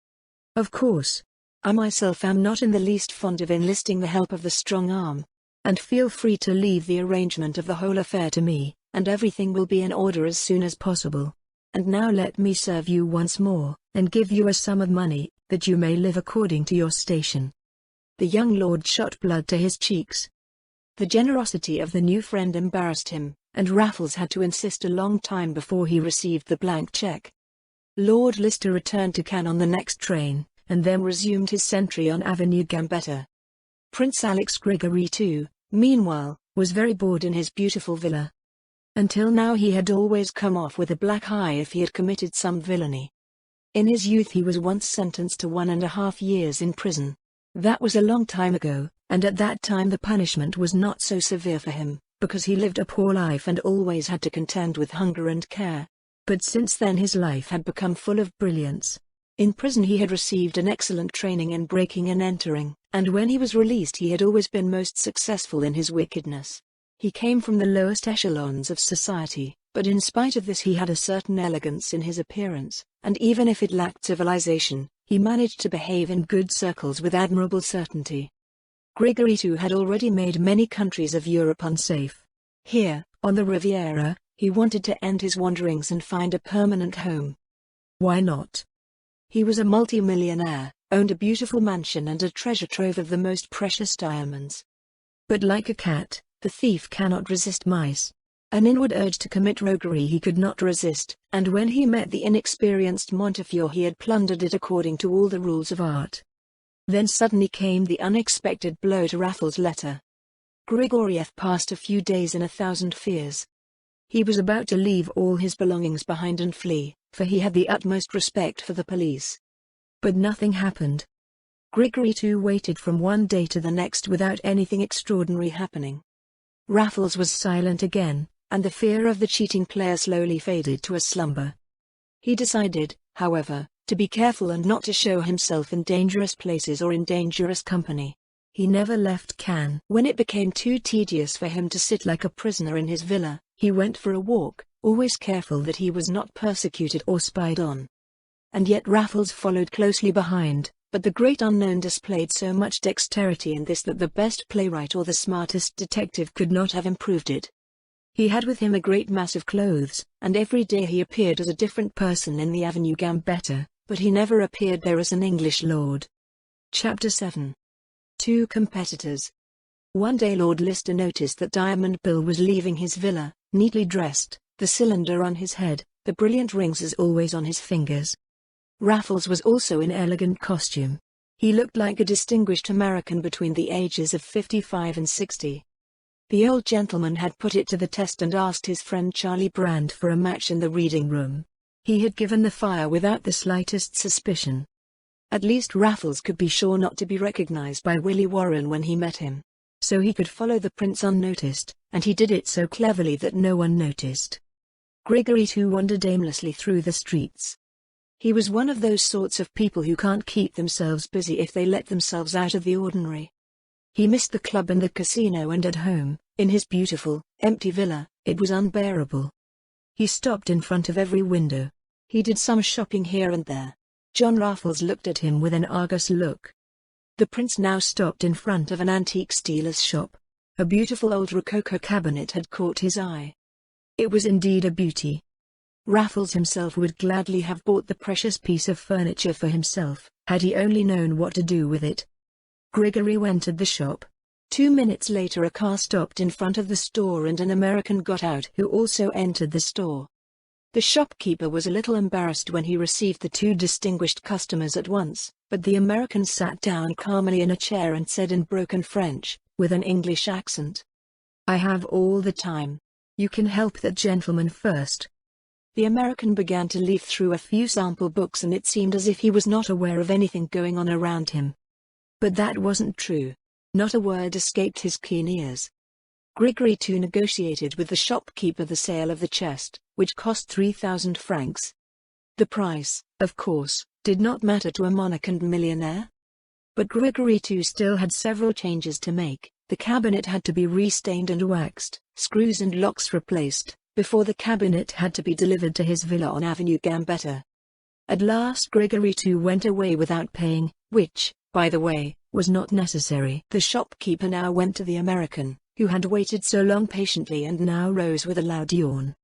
"Of course. I myself am not in the least fond of enlisting the help of the strong arm. And feel free to leave the arrangement of the whole affair to me, and everything will be in order as soon as possible. And now let me serve you once more, and give you a sum of money, that you may live according to your station." The young lord shot blood to his cheeks. The generosity of the new friend embarrassed him, and Raffles had to insist a long time before he received the blank check. Lord Lister returned to Cannes on the next train, and then resumed his sentry on Avenue Gambetta. Prince Alex Grigory II, meanwhile, was very bored in his beautiful villa. Until now he had always come off with a black eye if he had committed some villainy. In his youth he was once sentenced to 1.5 years in prison. That was a long time ago, and at that time the punishment was not so severe for him, because he lived a poor life and always had to contend with hunger and care. But since then his life had become full of brilliance. In prison he had received an excellent training in breaking and entering, and when he was released he had always been most successful in his wickedness. He came from the lowest echelons of society, but in spite of this he had a certain elegance in his appearance, and even if it lacked civilization, he managed to behave in good circles with admirable certainty. Grigory II had already made many countries of Europe unsafe. Here, on the Riviera, he wanted to end his wanderings and find a permanent home. Why not? He was a multimillionaire, owned a beautiful mansion and a treasure trove of the most precious diamonds. But like a cat, the thief cannot resist mice. An inward urge to commit roguery he could not resist, and when he met the inexperienced Montefiore he had plundered it according to all the rules of art. Then suddenly came the unexpected blow to Raffles' letter. Grigoriev passed a few days in 1,000 fears. He was about to leave all his belongings behind and flee, for he had the utmost respect for the police. But nothing happened. Grigory II waited from one day to the next without anything extraordinary happening. Raffles was silent again, and the fear of the cheating player slowly faded to a slumber. He decided, however, to be careful and not to show himself in dangerous places or in dangerous company. He never left Cannes. When it became too tedious for him to sit like a prisoner in his villa, he went for a walk, always careful that he was not persecuted or spied on. and yet Raffles followed closely behind. But the great unknown displayed so much dexterity in this that the best playwright or the smartest detective could not have improved it. He had with him a great mass of clothes, and every day he appeared as a different person in the Avenue Gambetta, but he never appeared there as an English lord. Chapter 7. Two competitors. One day Lord Lister noticed that Diamond Bill was leaving his villa, neatly dressed, the cylinder on his head, the brilliant rings as always on his fingers. Raffles was also in elegant costume. He looked like a distinguished American between the ages of 55 and 60. The old gentleman had put it to the test and asked his friend Charlie Brand for a match in the reading room. He had given the fire without the slightest suspicion. At least Raffles could be sure not to be recognized by Willie Warren when he met him. So he could follow the prince unnoticed, and he did it so cleverly that no one noticed. Grigory too wandered aimlessly through the streets. He was one of those sorts of people who can't keep themselves busy if they let themselves out of the ordinary. He missed the club and the casino, and at home, in his beautiful, empty villa, it was unbearable. He stopped in front of every window. He did some shopping here and there. John Raffles looked at him with an argus look. The prince now stopped in front of an antique steeler's shop. A beautiful old rococo cabinet had caught his eye. It was indeed a beauty. Raffles himself would gladly have bought the precious piece of furniture for himself, had he only known what to do with it. Grigory entered the shop. 2 minutes later a car stopped in front of the store and an American got out who also entered the store. The shopkeeper was a little embarrassed when he received the two distinguished customers at once, but the American sat down calmly in a chair and said in broken French, with an English accent, "I have all the time. You can help that gentleman first." The American began to leaf through a few sample books and it seemed as if he was not aware of anything going on around him. But that wasn't true. Not a word escaped his keen ears. Grigory too negotiated with the shopkeeper the sale of the chest, which cost 3,000 francs. The price, of course, did not matter to a monarch and millionaire. But Grigory too still had several changes to make. The cabinet had to be restained and waxed, screws and locks replaced, before the cabinet had to be delivered to his villa on Avenue Gambetta. At last Grigory too went away without paying, which, by the way, was not necessary. The shopkeeper now went to the American, who had waited so long patiently and now rose with a loud yawn.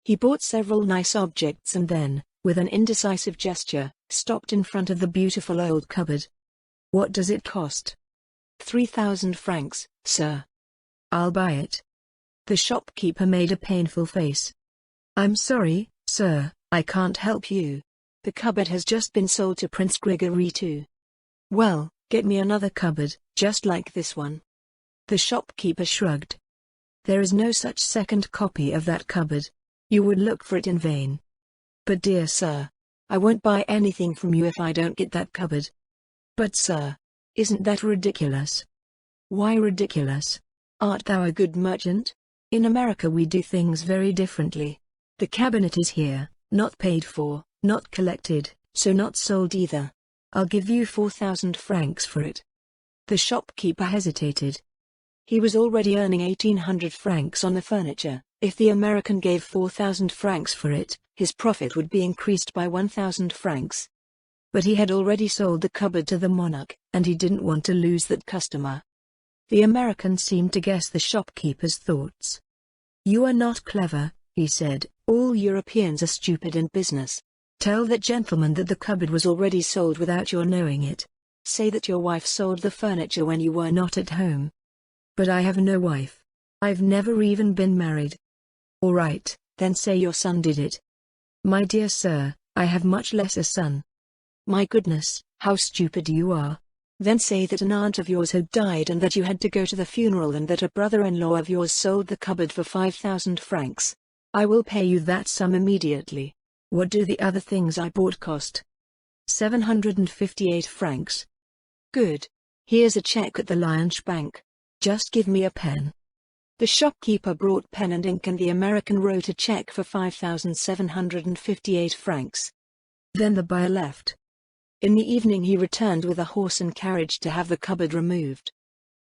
He bought several nice objects and then, with an indecisive gesture, stopped in front of the beautiful old cupboard. "What does it cost?" 3,000 francs, sir." "I'll buy it." The shopkeeper made a painful face. "I'm sorry, sir, I can't help you. The cupboard has just been sold to Prince Grigory too." "Well, get me another cupboard, just like this one." The shopkeeper shrugged. "There is no such second copy of that cupboard. You would look for it in vain." "But dear sir, I won't buy anything from you if I don't get that cupboard." "But sir, isn't that ridiculous?" "Why ridiculous? Art thou a good merchant? In America we do things very differently. The cabinet is here, not paid for, not collected, so not sold either. I'll give you 4,000 francs for it." The shopkeeper hesitated. He was already earning 1,800 francs on the furniture. If the American gave 4,000 francs for it, his profit would be increased by 1,000 francs. But he had already sold the cupboard to the monarch, and he didn't want to lose that customer. The American seemed to guess the shopkeeper's thoughts. "You are not clever," he said. "All Europeans are stupid in business. Tell that gentleman that the cupboard was already sold without your knowing it. Say that your wife sold the furniture when you were not at home." "But I have no wife. I've never even been married." "All right, then say your son did it." "My dear sir, I have much less a son." "My goodness, how stupid you are. Then say that an aunt of yours had died and that you had to go to the funeral and that a brother-in-law of yours sold the cupboard for 5,000 francs. I will pay you that sum immediately. What do the other things I bought cost?" 758 francs. "Good. Here's a check at the Lions Bank. Just give me a pen." The shopkeeper brought pen and ink and the American wrote a check for 5,758 francs. Then the buyer left. In the evening he returned with a horse and carriage to have the cupboard removed.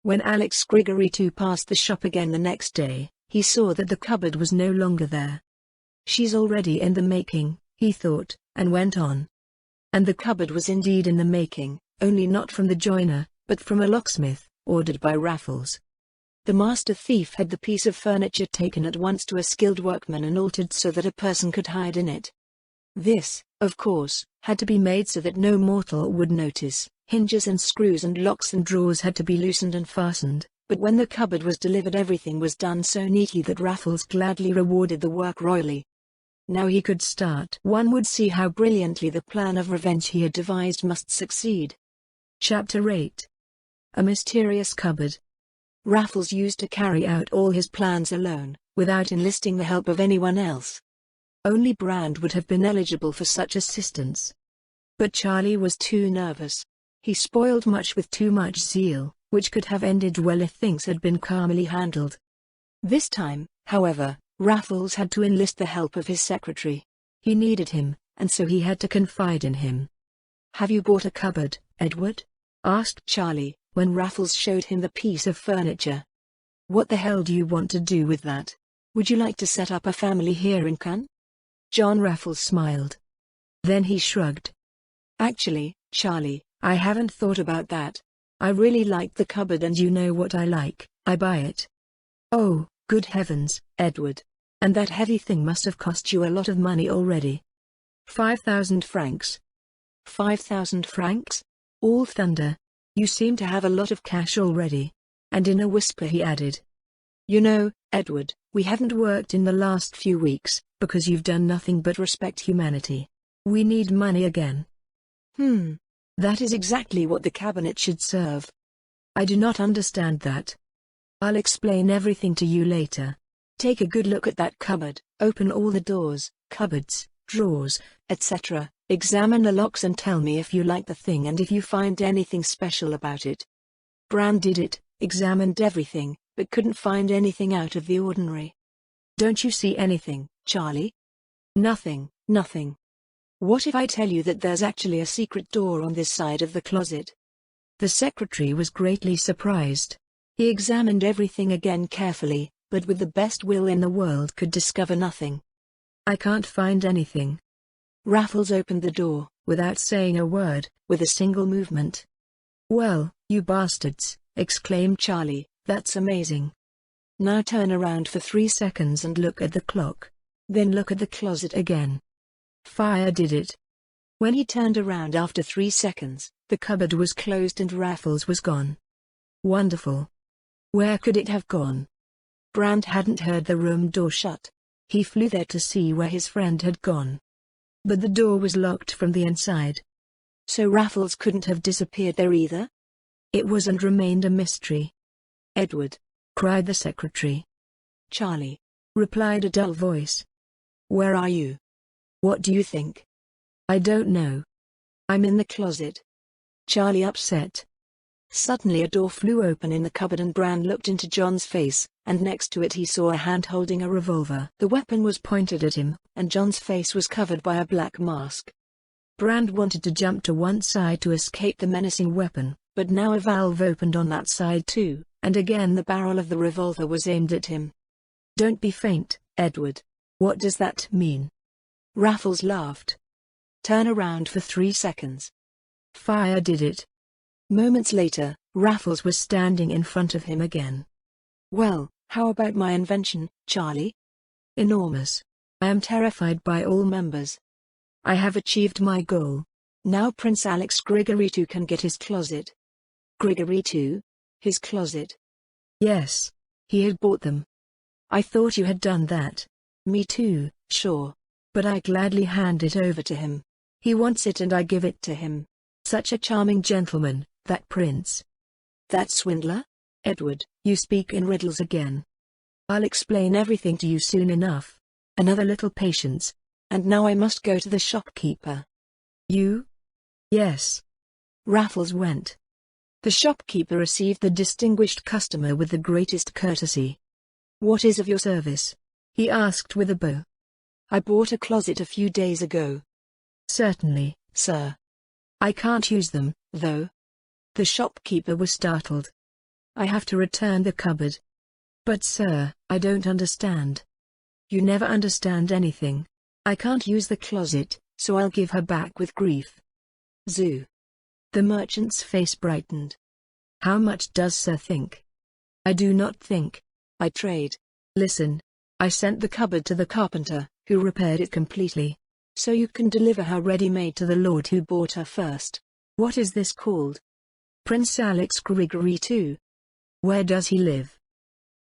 When Alex Grigory too passed the shop again the next day, he saw that the cupboard was no longer there. "She's already in the making," he thought, and went on. And the cupboard was indeed in the making, only not from the joiner, but from a locksmith, ordered by Raffles. The master thief had the piece of furniture taken at once to a skilled workman and altered so that a person could hide in it. This, of course, had to be made so that no mortal would notice. Hinges and screws and locks and drawers had to be loosened and fastened, but when the cupboard was delivered everything was done so neatly that Raffles gladly rewarded the work royally. Now he could start. One would see how brilliantly the plan of revenge he had devised must succeed. Chapter 8. A mysterious cupboard. Raffles used to carry out all his plans alone, without enlisting the help of anyone else. Only Brand would have been eligible for such assistance. But Charlie was too nervous. He spoiled much with too much zeal, which could have ended well if things had been calmly handled. This time, however, Raffles had to enlist the help of his secretary. He needed him, and so he had to confide in him. "Have you bought a cupboard, Edward?" asked Charlie, when Raffles showed him the piece of furniture. "What the hell do you want to do with that? Would you like to set up a family here in Cannes?" John Raffles smiled. Then he shrugged. "Actually, Charlie, I haven't thought about that. I really like the cupboard and you know what I like, I buy it." "Oh, good heavens, Edward. And that heavy thing must have cost you a lot of money already." 5,000 francs. 5,000 francs? All thunder. You seem to have a lot of cash already. And in a whisper he added, "You know, Edward, we haven't worked in the last few weeks, because you've done nothing but respect humanity. We need money again." That is exactly what the cabinet should serve." "I do not understand that." "I'll explain everything to you later. Take a good look at that cupboard, open all the doors, cupboards, drawers, etc., examine the locks and tell me if you like the thing and if you find anything special about it." Brand did it, examined everything, but couldn't find anything out of the ordinary. "Don't you see anything, Charlie?" "Nothing, nothing." "What if I tell you that there's actually a secret door on this side of the closet?" The secretary was greatly surprised. He examined everything again carefully, but with the best will in the world could discover nothing. "I can't find anything." Raffles opened the door, without saying a word, with a single movement. "Well, you bastards," exclaimed Charlie, "that's amazing. Now turn around for 3 seconds and look at the clock. Then look at the closet again." Fire did it. When he turned around after 3 seconds, the cupboard was closed and Raffles was gone. Wonderful. Where could it have gone? Brand hadn't heard the room door shut. He flew there to see where his friend had gone. But the door was locked from the inside. So Raffles couldn't have disappeared there either? It was and remained a mystery. "Edward!" cried the secretary. "Charlie!" replied a dull voice. "Where are you? What do you think?" "I don't know. I'm in the closet." Charlie upset. Suddenly a door flew open in the cupboard and Brand looked into John's face, and next to it he saw a hand holding a revolver. The weapon was pointed at him, and John's face was covered by a black mask. Brand wanted to jump to one side to escape the menacing weapon, but now a valve opened on that side too, and again the barrel of the revolver was aimed at him. "Don't be faint, Edward. What does that mean?" Raffles laughed. "Turn around for 3 seconds." Fire did it. Moments later, Raffles was standing in front of him again. "Well, how about my invention, Charlie?" "Enormous. I am terrified by all members. I have achieved my goal. Now Prince Alex Grigoritu can get his closet." "Grigoritu? His closet?" "Yes. He had bought them." "I thought you had done that." "Me too, sure. But I gladly hand it over to him. He wants it and I give it to him. Such a charming gentleman, that prince." "That swindler? Edward, you speak in riddles again." "I'll explain everything to you soon enough. Another little patience. And now I must go to the shopkeeper." "You?" "Yes." Raffles went. The shopkeeper received the distinguished customer with the greatest courtesy. "What is of your service?" he asked with a bow. "I bought a closet a few days ago." "Certainly, sir. I can't use them, though." The shopkeeper was startled. "I have to return the cupboard." "But sir, I don't understand." "You never understand anything. I can't use the closet, so I'll give her back with grief." Zoo. The merchant's face brightened. How much does sir think? I do not think. I trade. Listen. I sent the cupboard to the carpenter, who repaired it completely. So you can deliver her ready-made to the lord who bought her first. What is this called? Prince Alex Grigory II. Where does he live?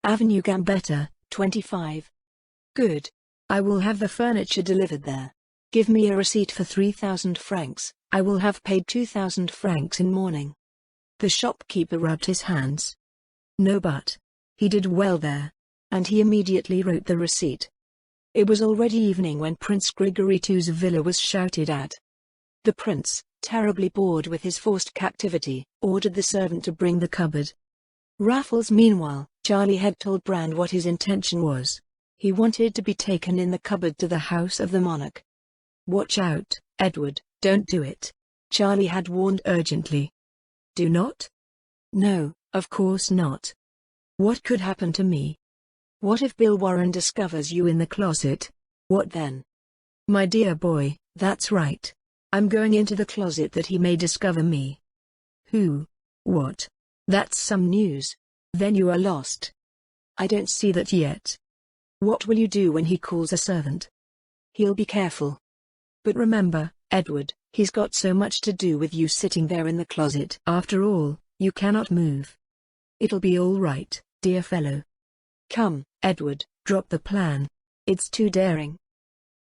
Avenue Gambetta, 25. Good. I will have the furniture delivered there. Give me a receipt for 3,000 francs. I will have paid 2,000 francs in morning. The shopkeeper rubbed his hands. No, but he did well there. And he immediately wrote the receipt. It was already evening when Prince Grigory II's villa was shouted at. The prince, terribly bored with his forced captivity, ordered the servant to bring the cupboard. Raffles meanwhile, Charlie had told Brand what his intention was. He wanted to be taken in the cupboard to the house of the monarch. Watch out, Edward, don't do it. Charlie had warned urgently. Do not? No, of course not. What could happen to me? What if Bill Warren discovers you in the closet? What then? My dear boy, that's right. I'm going into the closet that he may discover me. Who? What? That's some news. Then you are lost. I don't see that yet. What will you do when he calls a servant? He'll be careful. But remember, Edward, he's got so much to do with you sitting there in the closet. After all, you cannot move. It'll be all right, dear fellow. Come, Edward, drop the plan. It's too daring.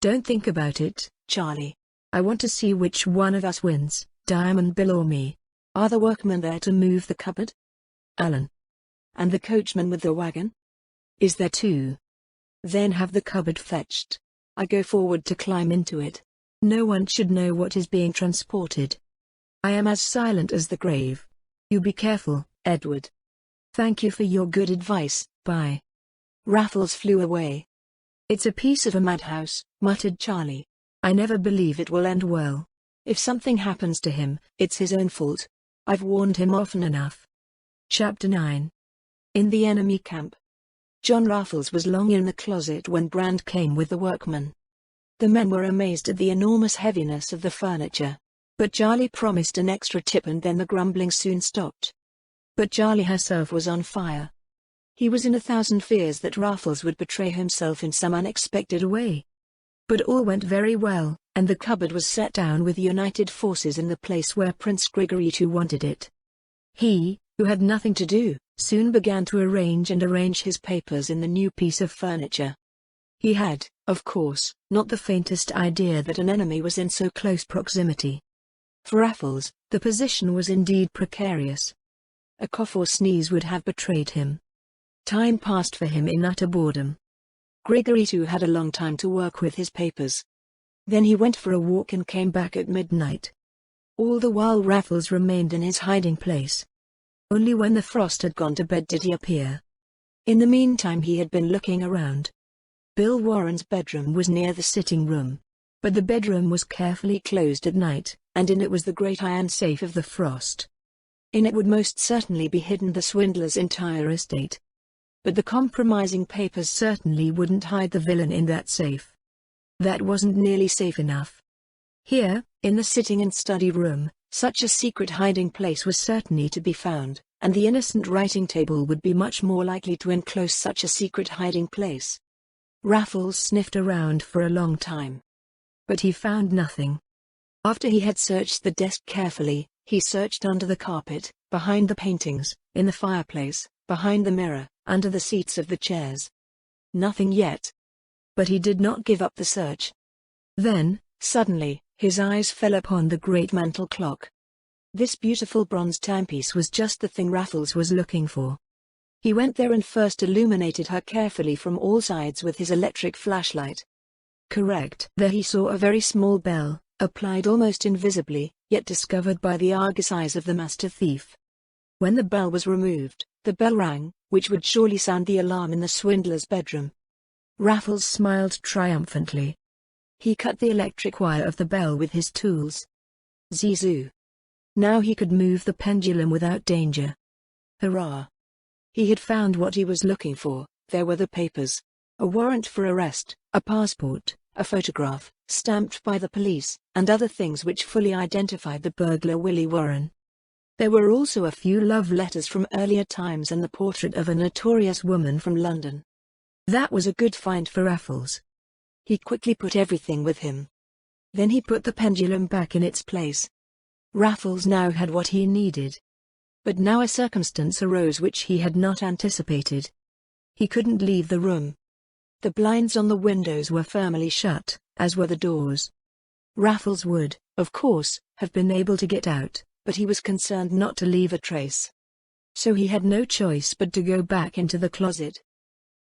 Don't think about it, Charlie. I want to see which one of us wins, Diamond Bill or me. Are the workmen there to move the cupboard? Alan. And the coachman with the wagon? Is there too? Then have the cupboard fetched. I go forward to climb into it. No one should know what is being transported. I am as silent as the grave. You be careful, Edward. Thank you for your good advice. Bye. Raffles flew away. It's a piece of a madhouse, muttered Charlie. I never believe it will end well. If something happens to him, it's his own fault. I've warned him often enough. Chapter 9. In the enemy camp. John Raffles was long in the closet when Brand came with the workmen. The men were amazed at the enormous heaviness of the furniture. But Charlie promised an extra tip and then the grumbling soon stopped. But Charlie herself was on fire. He was in 1,000 fears that Raffles would betray himself in some unexpected way. But all went very well, and the cupboard was set down with united forces in the place where Prince Grigory II wanted it. He, who had nothing to do, soon began to arrange his papers in the new piece of furniture. He had, of course, not the faintest idea that an enemy was in so close proximity. For Raffles, the position was indeed precarious. A cough or sneeze would have betrayed him. Time passed for him in utter boredom. Grigory II had a long time to work with his papers. Then he went for a walk and came back at midnight. All the while Raffles remained in his hiding place. Only when the frost had gone to bed did he appear. In the meantime he had been looking around. Bill Warren's bedroom was near the sitting room. But the bedroom was carefully closed at night, and in it was the great iron safe of the Frost. In it would most certainly be hidden the swindler's entire estate. But the compromising papers certainly wouldn't hide the villain in that safe. That wasn't nearly safe enough. Here, in the sitting and study room, such a secret hiding place was certainly to be found, and the innocent writing table would be much more likely to enclose such a secret hiding place. Raffles sniffed around for a long time. But he found nothing. After he had searched the desk carefully, he searched under the carpet, behind the paintings, in the fireplace, behind the mirror, under the seats of the chairs. Nothing yet. But he did not give up the search. Then, suddenly, his eyes fell upon the great mantel clock. This beautiful bronze timepiece was just the thing Raffles was looking for. He went there and first illuminated her carefully from all sides with his electric flashlight. Correct. There he saw a very small bell, applied almost invisibly, yet discovered by the Argus eyes of the master thief. When the bell was removed, the bell rang, which would surely sound the alarm in the swindler's bedroom. Raffles smiled triumphantly. He cut the electric wire of the bell with his tools. Zizoo. Now he could move the pendulum without danger. Hurrah! He had found what he was looking for. There were the papers. A warrant for arrest, a passport, a photograph, stamped by the police, and other things which fully identified the burglar Willie Warren. There were also a few love letters from earlier times and the portrait of a notorious woman from London. That was a good find for Raffles. He quickly put everything with him. Then he put the pendulum back in its place. Raffles now had what he needed. But now a circumstance arose which he had not anticipated. He couldn't leave the room. The blinds on the windows were firmly shut, as were the doors. Raffles would, of course, have been able to get out, but he was concerned not to leave a trace. So he had no choice but to go back into the closet.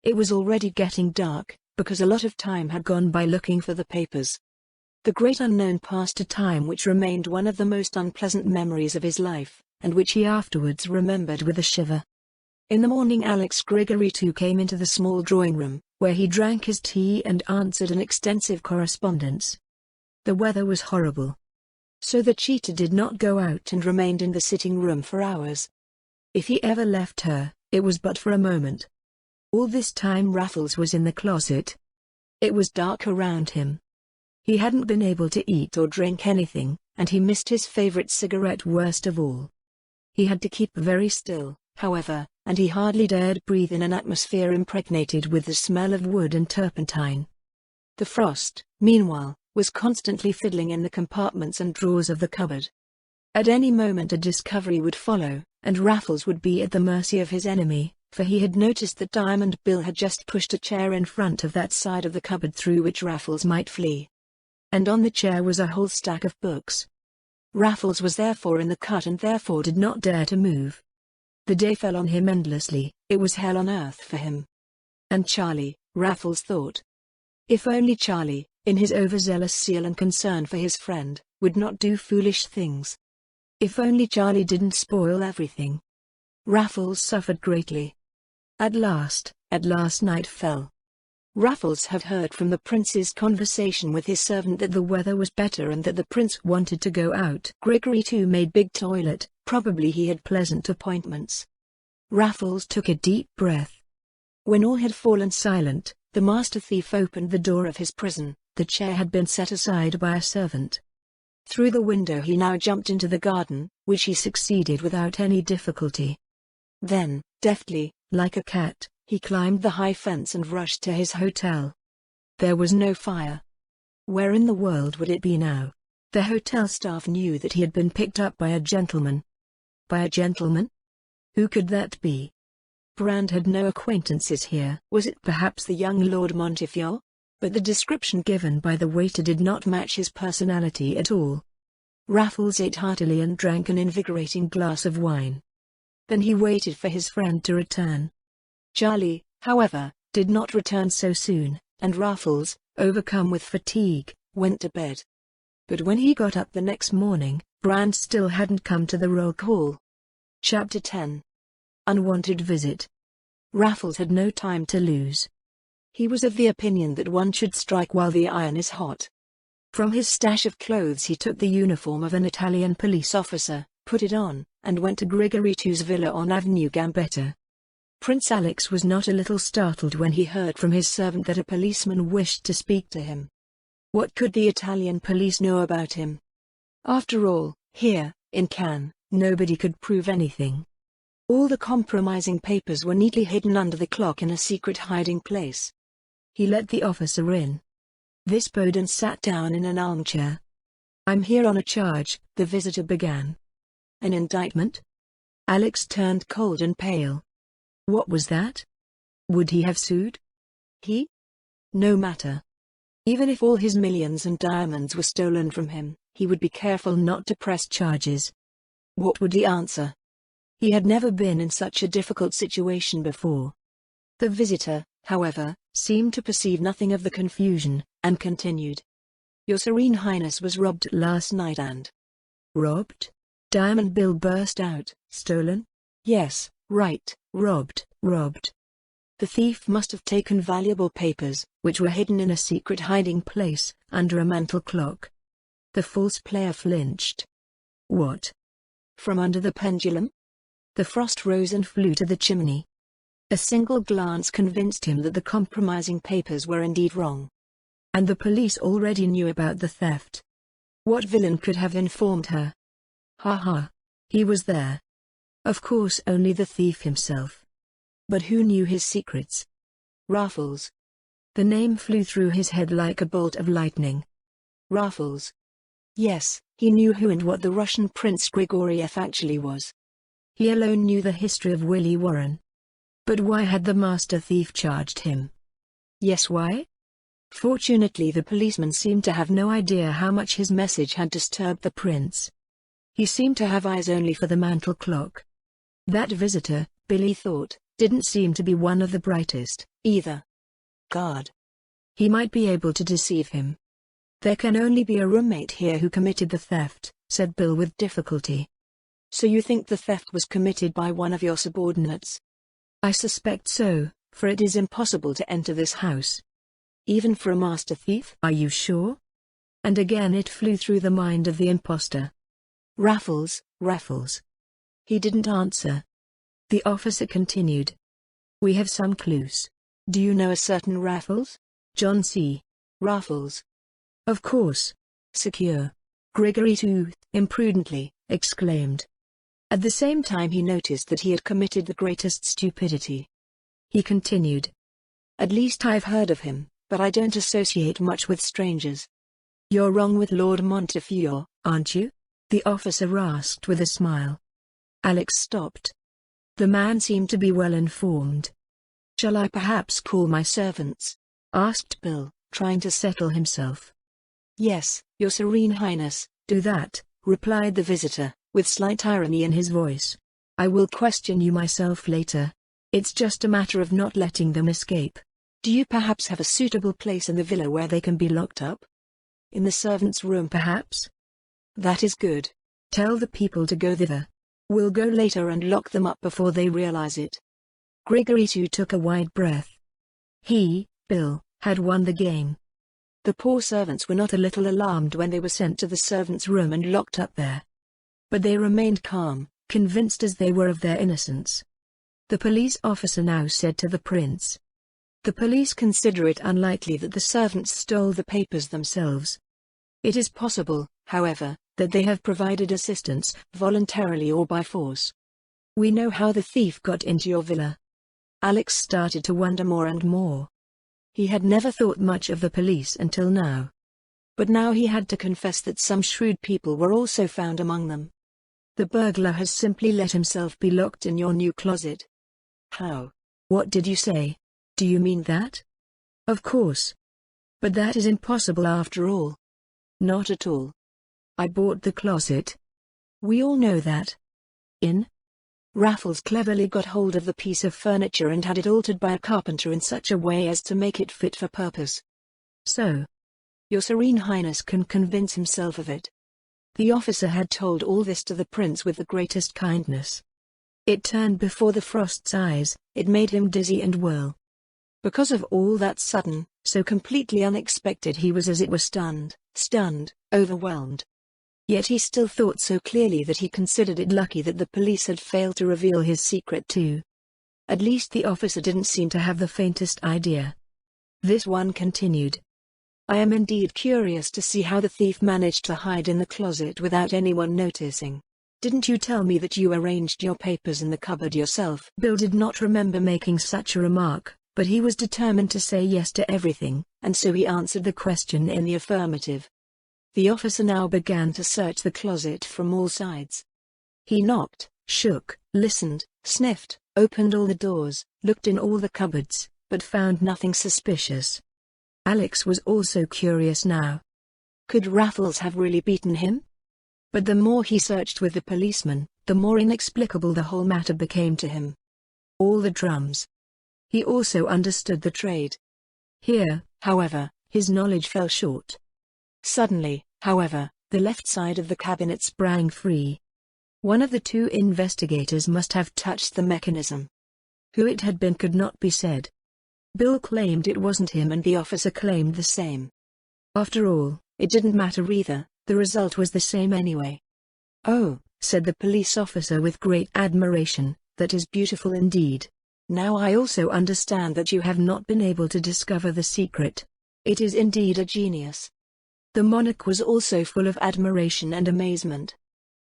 It was already getting dark, because a lot of time had gone by looking for the papers. The great unknown passed a time which remained one of the most unpleasant memories of his life, and which he afterwards remembered with a shiver. In the morning Alex Gregory too came into the small drawing room, where he drank his tea and answered an extensive correspondence. The weather was horrible. So the cheater did not go out and remained in the sitting room for hours. If he ever left her, it was but for a moment. All this time Raffles was in the closet. It was dark around him. He hadn't been able to eat or drink anything, and he missed his favorite cigarette worst of all. He had to keep very still, however, and he hardly dared breathe in an atmosphere impregnated with the smell of wood and turpentine. The frost, meanwhile, was constantly fiddling in the compartments and drawers of the cupboard. At any moment a discovery would follow, and Raffles would be at the mercy of his enemy, for he had noticed that Diamond Bill had just pushed a chair in front of that side of the cupboard through which Raffles might flee. And on the chair was a whole stack of books. Raffles was therefore in the cut and therefore did not dare to move. The day fell on him endlessly, it was hell on earth for him. And Charlie, Raffles thought. If only Charlie, in his overzealous zeal and concern for his friend, would not do foolish things. If only Charlie didn't spoil everything. Raffles suffered greatly. At last night fell. Raffles had heard from the prince's conversation with his servant that the weather was better and that the prince wanted to go out. Gregory too made big toilet, probably he had pleasant appointments. Raffles took a deep breath. When all had fallen silent, the master thief opened the door of his prison. The chair had been set aside by a servant. Through the window he now jumped into the garden, which he succeeded without any difficulty. Then, deftly, like a cat, he climbed the high fence and rushed to his hotel. There was no fire. Where in the world would it be now? The hotel staff knew that he had been picked up by a gentleman. By a gentleman? Who could that be? Brand had no acquaintances here. Was it perhaps the young Lord Montefiore? But the description given by the waiter did not match his personality at all. Raffles ate heartily and drank an invigorating glass of wine. Then he waited for his friend to return. Charlie, however, did not return so soon, and Raffles, overcome with fatigue, went to bed. But when he got up the next morning, Brand still hadn't come to the roll call. Chapter 10. Unwanted Visit. Raffles had no time to lose. He was of the opinion that one should strike while the iron is hot. From his stash of clothes he took the uniform of an Italian police officer, put it on, and went to Gregory II's villa on Avenue Gambetta. Prince Alex was not a little startled when he heard from his servant that a policeman wished to speak to him. What could the Italian police know about him? After all, here, in Cannes, nobody could prove anything. All the compromising papers were neatly hidden under the clock in a secret hiding place. He let the officer in. This Bowden sat down in an armchair. "I'm here on a charge," the visitor began. "An indictment?" Alex turned cold and pale. What was that? Would he have sued? He? No matter. Even if all his millions and diamonds were stolen from him, he would be careful not to press charges. What would he answer? He had never been in such a difficult situation before. The visitor, however, seemed to perceive nothing of the confusion, and continued. "Your Serene Highness was robbed last night and—" "Robbed?" Diamond Bill burst out. "Stolen?" "Yes, right, robbed. The thief must have taken valuable papers, which were hidden in a secret hiding place, under a mantel clock." The false player flinched. "What? From under the pendulum?" The frost rose and flew to the chimney. A single glance convinced him that the compromising papers were indeed wrong. And the police already knew about the theft. What villain could have informed her? Ha ha. He was there. Of course, only the thief himself. But who knew his secrets? Raffles. The name flew through his head like a bolt of lightning. Raffles. Yes, he knew who and what the Russian Prince Grigoriev actually was. He alone knew the history of Willie Warren. But why had the master thief charged him? Yes, why? Fortunately, the policeman seemed to have no idea how much his message had disturbed the prince. He seemed to have eyes only for the mantel clock. That visitor, Billy thought, didn't seem to be one of the brightest, either. God. He might be able to deceive him. There can only be a roommate here who committed the theft, said Bill with difficulty. So you think the theft was committed by one of your subordinates? I suspect so, for it is impossible to enter this house. Even for a master thief? Are you sure? And again it flew through the mind of the imposter. Raffles. He didn't answer. The officer continued. We have some clues. Do you know a certain Raffles? John C. Raffles. Of course. Secure. Grigory too, imprudently, exclaimed. At the same time he noticed that he had committed the greatest stupidity. He continued. At least I've heard of him, but I don't associate much with strangers. You're wrong with Lord Montefiore, aren't you? The officer asked with a smile. Alex stopped. The man seemed to be well informed. Shall I perhaps call my servants? Asked Bill, trying to settle himself. Yes, Your Serene Highness. Do that, replied the visitor, with slight irony in his voice. I will question you myself later. It's just a matter of not letting them escape. Do you perhaps have a suitable place in the villa where they can be locked up? In the servants' room perhaps? That is good. Tell the people to go thither. We'll go later and lock them up before they realize it. Grigory too took a wide breath. He, Bill, had won the game. The poor servants were not a little alarmed when they were sent to the servants' room and locked up there. But they remained calm, convinced as they were of their innocence. The police officer now said to the prince. The police consider it unlikely that the servants stole the papers themselves. It is possible, however, that they have provided assistance, voluntarily or by force. We know how the thief got into your villa. Alex started to wonder more and more. He had never thought much of the police until now. But now he had to confess that some shrewd people were also found among them. The burglar has simply let himself be locked in your new closet. How? What did you say? Do you mean that? Of course. But that is impossible after all. Not at all. I bought the closet. We all know that. Raffles cleverly got hold of the piece of furniture and had it altered by a carpenter in such a way as to make it fit for purpose. So, Your Serene Highness can convince himself of it. The officer had told all this to the prince with the greatest kindness. It turned before the Frost's eyes, it made him dizzy and whirl. Because of all that sudden, so completely unexpected, he was as it were stunned, overwhelmed. Yet he still thought so clearly that he considered it lucky that the police had failed to reveal his secret too. At least the officer didn't seem to have the faintest idea. This one continued. I am indeed curious to see how the thief managed to hide in the closet without anyone noticing. Didn't you tell me that you arranged your papers in the cupboard yourself? Bill did not remember making such a remark, but he was determined to say yes to everything, and so he answered the question in the affirmative. The officer now began to search the closet from all sides. He knocked, shook, listened, sniffed, opened all the doors, looked in all the cupboards, but found nothing suspicious. Alex was also curious now. Could Raffles have really beaten him? But the more he searched with the policeman, the more inexplicable the whole matter became to him. All the drums. He also understood the trade. Here, however, his knowledge fell short. Suddenly, however, the left side of the cabinet sprang free. One of the two investigators must have touched the mechanism. Who it had been could not be said. Bill claimed it wasn't him and the officer claimed the same. After all, it didn't matter either, the result was the same anyway. Oh, said the police officer with great admiration, that is beautiful indeed. Now I also understand that you have not been able to discover the secret. It is indeed a genius. The monarch was also full of admiration and amazement.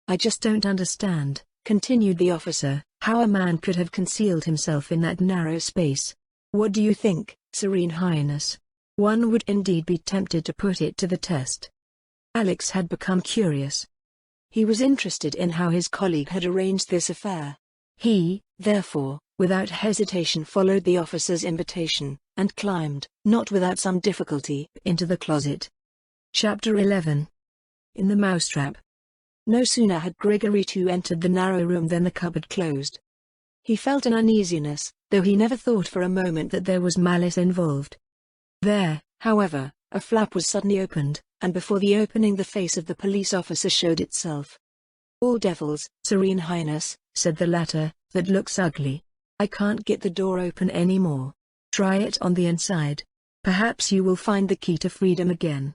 I just don't understand, continued the officer, how a man could have concealed himself in that narrow space. What do you think, Serene Highness? One would indeed be tempted to put it to the test. Alex had become curious. He was interested in how his colleague had arranged this affair. He, therefore, without hesitation followed the officer's invitation, and climbed, not without some difficulty, into the closet. Chapter 11. In the Mousetrap. No sooner had Gregory II entered the narrow room than the cupboard closed. He felt an uneasiness, though he never thought for a moment that there was malice involved. There, however, a flap was suddenly opened, and before the opening the face of the police officer showed itself. "All devils, Serene Highness," said the latter, "that looks ugly. I can't get the door open anymore. Try it on the inside. Perhaps you will find the key to freedom again."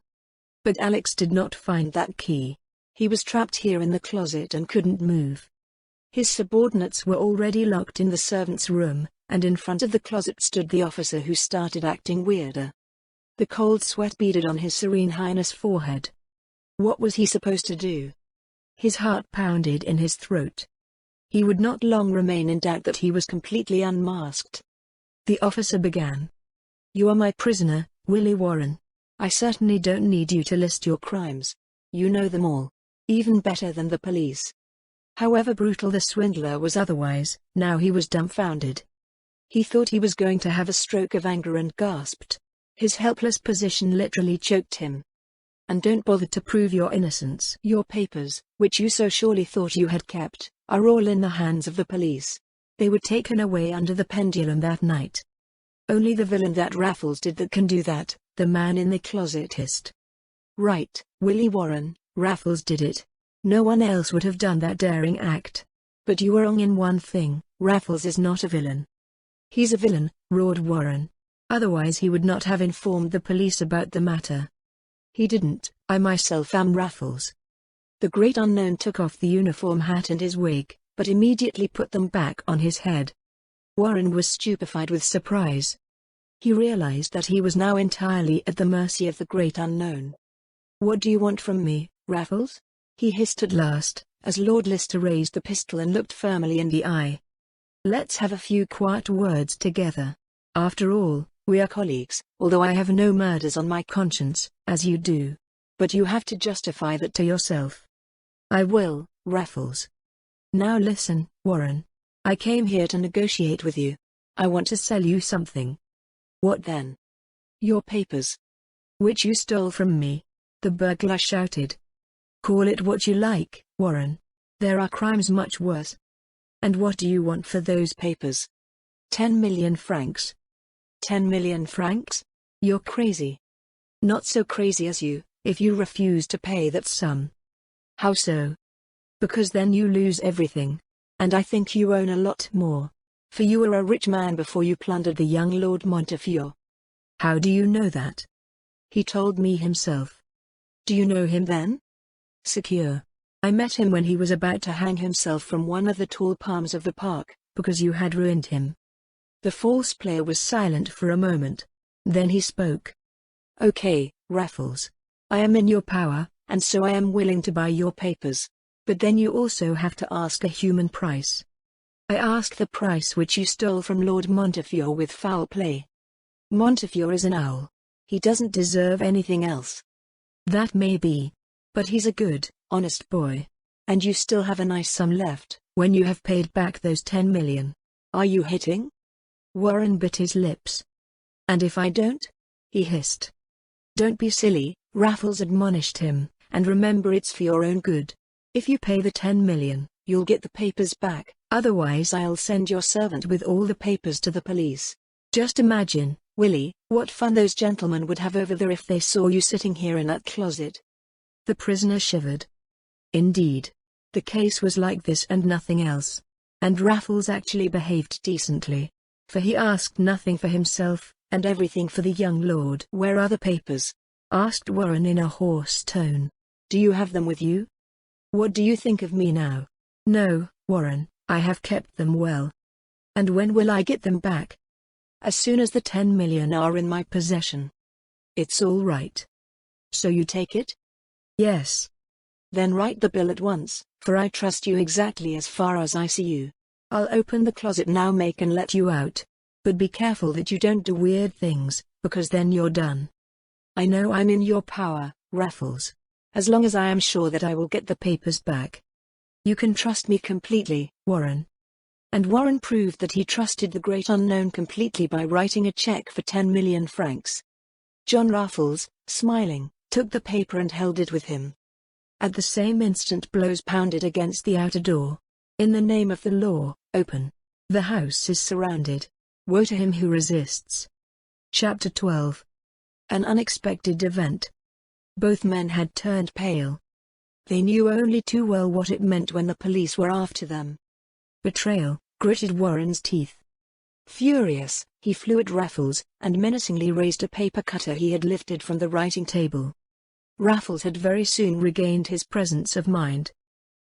But Alex did not find that key. He was trapped here in the closet and couldn't move. His subordinates were already locked in the servants' room, and in front of the closet stood the officer who started acting weirder. The cold sweat beaded on his Serene Highness' forehead. What was he supposed to do? His heart pounded in his throat. He would not long remain in doubt that he was completely unmasked. The officer began. "You are my prisoner, Willie Warren. I certainly don't need you to list your crimes. You know them all. Even better than the police." However brutal the swindler was otherwise, now he was dumbfounded. He thought he was going to have a stroke of anger and gasped. His helpless position literally choked him. "And don't bother to prove your innocence. Your papers, which you so surely thought you had kept, are all in the hands of the police. They were taken away under the pendulum that night." "Only the villain that Raffles did that can do that," the man in the closet hissed. "Right, Willie Warren, Raffles did it. No one else would have done that daring act. But you are wrong in one thing, Raffles is not a villain." "He's a villain," roared Warren. "Otherwise he would not have informed the police about the matter." "He didn't. I myself am Raffles." The great unknown took off the uniform hat and his wig, but immediately put them back on his head. Warren was stupefied with surprise. He realized that he was now entirely at the mercy of the great unknown. "What do you want from me, Raffles?" he hissed at last, as Lord Lister raised the pistol and looked firmly in the eye. "Let's have a few quiet words together. After all, we are colleagues, although I have no murders on my conscience, as you do. But you have to justify that to yourself." "I will, Raffles. Now listen, Warren. I came here to negotiate with you. I want to sell you something." "What then?" "Your papers." "Which you stole from me," the burglar shouted. "Call it what you like, Warren. There are crimes much worse." "And what do you want for those papers?" 10 million francs. 10 million francs? You're crazy." "Not so crazy as you, if you refuse to pay that sum." "How so?" "Because then you lose everything. And I think you own a lot more. For you were a rich man before you plundered the young Lord Montefiore." "How do you know that?" "He told me himself." "Do you know him then?" "Secure. I met him when he was about to hang himself from one of the tall palms of the park, because you had ruined him." The false player was silent for a moment. Then he spoke. "Okay, Raffles. I am in your power, and so I am willing to buy your papers. But then you also have to ask a human price." "I ask the price which you stole from Lord Montefiore with foul play." "Montefiore is an owl. He doesn't deserve anything else." "That may be. But he's a good, honest boy. And you still have a nice sum left, when you have paid back those 10 million. Are you hitting?" Warren bit his lips. "And if I don't?" he hissed. "Don't be silly," Raffles admonished him, "and remember it's for your own good. If you pay the 10 million, you'll get the papers back, otherwise I'll send your servant with all the papers to the police. Just imagine, Willie, what fun those gentlemen would have over there if they saw you sitting here in that closet." The prisoner shivered. Indeed. The case was like this and nothing else. And Raffles actually behaved decently. For he asked nothing for himself, and everything for the young lord. "Where are the papers?" asked Warren in a hoarse tone. "Do you have them with you?" "What do you think of me now?" "No, Warren, I have kept them well." "And when will I get them back?" "As soon as the 10 million are in my possession." It's all right. So you take it? Yes. Then write the bill at once, for I trust you exactly as far as I see you. I'll open the closet now, make and let you out. But be careful that you don't do weird things, because then you're done. I know I'm in your power, Raffles. As long as I am sure that I will get the papers back. You can trust me completely, Warren. And Warren proved that he trusted the great unknown completely by writing a check for 10 million francs. John Raffles, smiling, took the paper and held it with him. At the same instant blows pounded against the outer door. In the name of the law, open. The house is surrounded. Woe to him who resists. Chapter 12. An unexpected event. Both men had turned pale. They knew only too well what it meant when the police were after them. Betrayal, gritted Warren's teeth. Furious, he flew at Raffles, and menacingly raised a paper cutter he had lifted from the writing table. Raffles had very soon regained his presence of mind.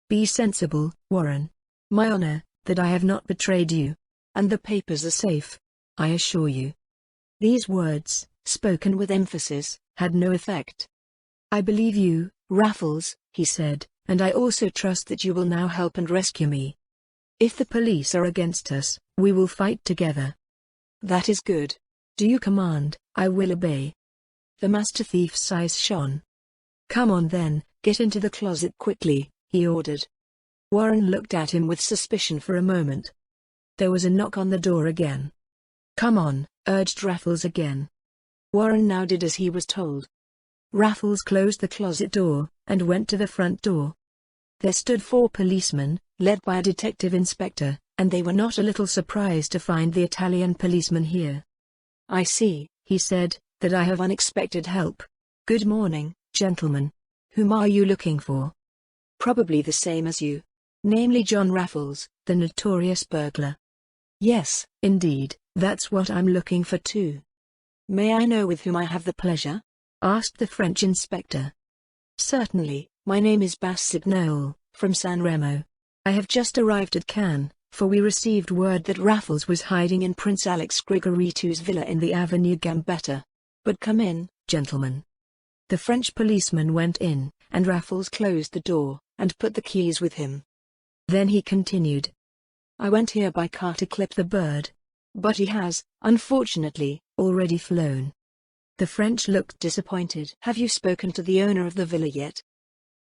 Be sensible, Warren. My honor, that I have not betrayed you. And the papers are safe, I assure you. These words, spoken with emphasis, had no effect. I believe you, Raffles, he said, and I also trust that you will now help and rescue me. If the police are against us, we will fight together. That is good. Do you command? I will obey. The master thief's eyes shone. Come on then, get into the closet quickly, he ordered. Warren looked at him with suspicion for a moment. There was a knock on the door again. Come on, urged Raffles again. Warren now did as he was told. Raffles closed the closet door, and went to the front door. There stood 4 policemen, led by a detective inspector, and they were not a little surprised to find the Italian policeman here. I see, he said, that I have unexpected help. Good morning, gentlemen. Whom are you looking for? Probably the same as you. Namely John Raffles, the notorious burglar. Yes, indeed, that's what I'm looking for too. May I know with whom I have the pleasure? Asked the French inspector. Certainly, my name is Basignol, from San Remo. I have just arrived at Cannes, for we received word that Raffles was hiding in Prince Alex Grigoritu's villa in the Avenue Gambetta. But come in, gentlemen. The French policeman went in, and Raffles closed the door, and put the keys with him. Then he continued. I went here by car to clip the bird. But he has, unfortunately, already flown. The French looked disappointed. Have you spoken to the owner of the villa yet?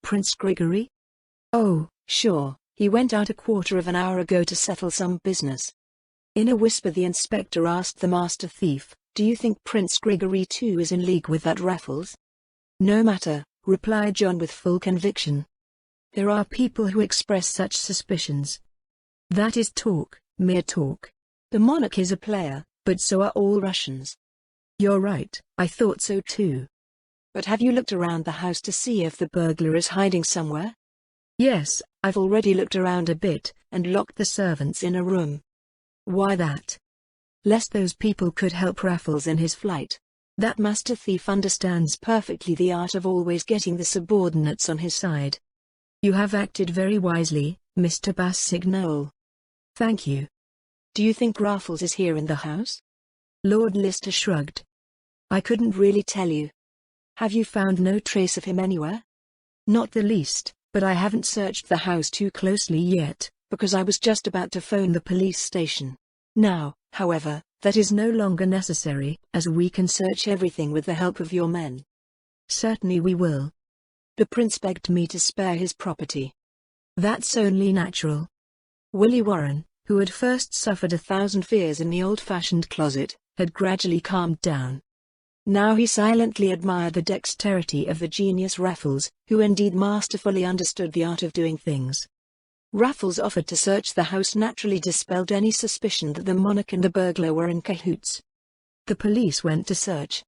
Prince Grigory? Oh, sure, he went out a quarter of an hour ago to settle some business. In a whisper the inspector asked the master thief, do you think Prince Grigory too is in league with that Raffles? No matter, replied John with full conviction. There are people who express such suspicions. That is talk, mere talk. The monarch is a player, but so are all Russians. You're right, I thought so too. But have you looked around the house to see if the burglar is hiding somewhere? Yes, I've already looked around a bit, and locked the servants in a room. Why that? Lest those people could help Raffles in his flight. That master thief understands perfectly the art of always getting the subordinates on his side. You have acted very wisely, Mr. Basignol. Thank you. Do you think Raffles is here in the house? Lord Lister shrugged. I couldn't really tell you. Have you found no trace of him anywhere? Not the least, but I haven't searched the house too closely yet, because I was just about to phone the police station. Now, however, that is no longer necessary, as we can search everything with the help of your men. Certainly we will. The prince begged me to spare his property. That's only natural. Willie Warren, who had first suffered 1,000 fears in the old-fashioned closet, had gradually calmed down. Now he silently admired the dexterity of the genius Raffles, who indeed masterfully understood the art of doing things. Raffles' offered to search the house naturally dispelled any suspicion that the monarch and the burglar were in cahoots. The police went to search.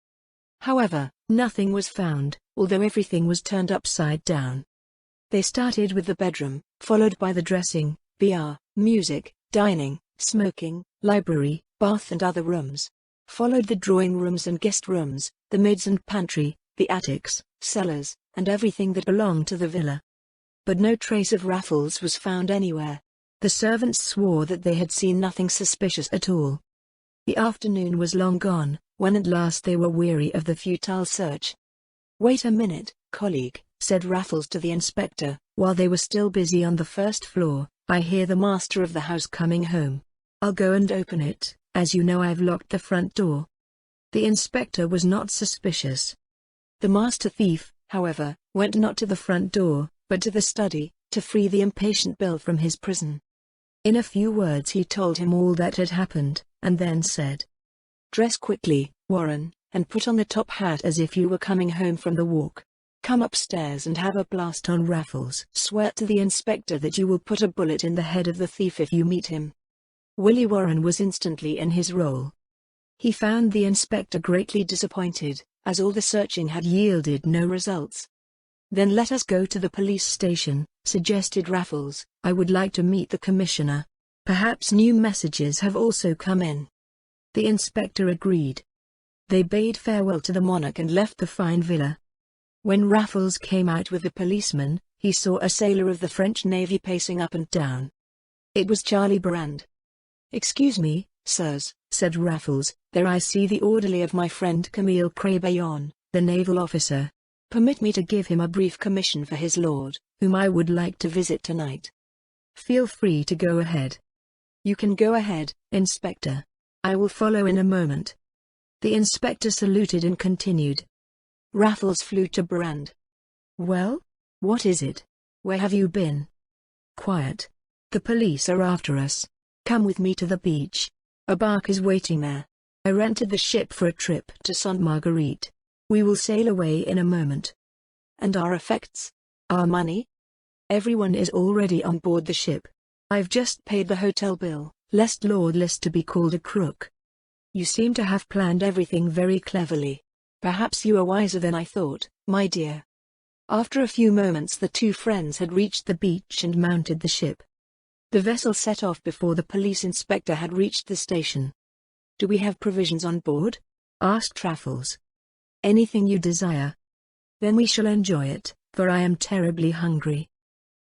However, nothing was found, although everything was turned upside down. They started with the bedroom, followed by the dressing, br, music, dining, smoking, library, bath and other rooms. Followed the drawing rooms and guest rooms, the maids and pantry, the attics, cellars, and everything that belonged to the villa. But no trace of Raffles was found anywhere. The servants swore that they had seen nothing suspicious at all. The afternoon was long gone, when at last they were weary of the futile search. "Wait a minute, colleague," said Raffles to the inspector, while they were still busy on the first floor. "I hear the master of the house coming home. I'll go and open it, as you know I've locked the front door." The inspector was not suspicious. The master thief, however, went not to the front door, but to the study, to free the impatient Bill from his prison. In a few words he told him all that had happened, and then said, "Dress quickly, Warren, and put on the top hat as if you were coming home from the walk. Come upstairs and have a blast on Raffles. Swear to the inspector that you will put a bullet in the head of the thief if you meet him." Willie Warren was instantly in his role. He found the inspector greatly disappointed, as all the searching had yielded no results. "Then let us go to the police station," suggested Raffles. "I would like to meet the commissioner. Perhaps new messages have also come in." The inspector agreed. They bade farewell to the monarch and left the fine villa. When Raffles came out with the policeman, he saw a sailor of the French Navy pacing up and down. It was Charlie Brand. "Excuse me, sirs," said Raffles, "there I see the orderly of my friend Camille Crébillon, the naval officer. Permit me to give him a brief commission for his lord, whom I would like to visit tonight." "Feel free to go ahead." "You can go ahead, Inspector. I will follow in a moment." The inspector saluted and continued. Raffles flew to Brand. "Well? What is it? Where have you been?" "Quiet. The police are after us. Come with me to the beach. A bark is waiting there. I rented the ship for a trip to Sainte Marguerite. We will sail away in a moment." "And our effects? Our money?" "Everyone is already on board the ship. I've just paid the hotel bill, lest Lord Lister be called a crook." "You seem to have planned everything very cleverly. Perhaps you are wiser than I thought, my dear." After a few moments the two friends had reached the beach and mounted the ship. The vessel set off before the police inspector had reached the station. "Do we have provisions on board?" asked Raffles. "Anything you desire." "Then we shall enjoy it, for I am terribly hungry.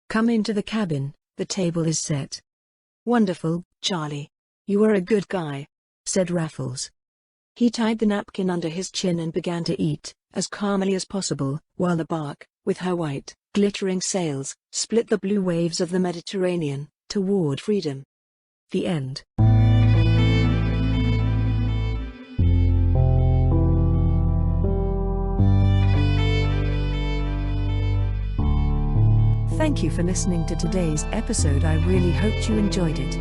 Come into the cabin, the table is set." "Wonderful, Charlie. You are a good guy," said Raffles. He tied the napkin under his chin and began to eat, as calmly as possible, while the bark, with her white, glittering sails, split the blue waves of the Mediterranean, toward freedom. The end. Thank you for listening to today's episode. I really hoped you enjoyed it.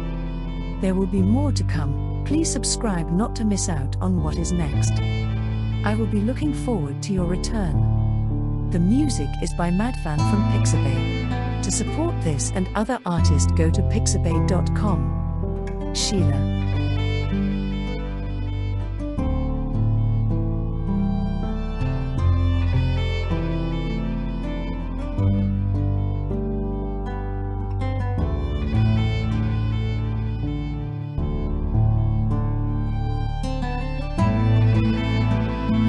There will be more to come. Please subscribe not to miss out on what is next. I will be looking forward to your return. The music is by Madfan from Pixabay. To support this and other artists, go to pixabay.com. Sheila.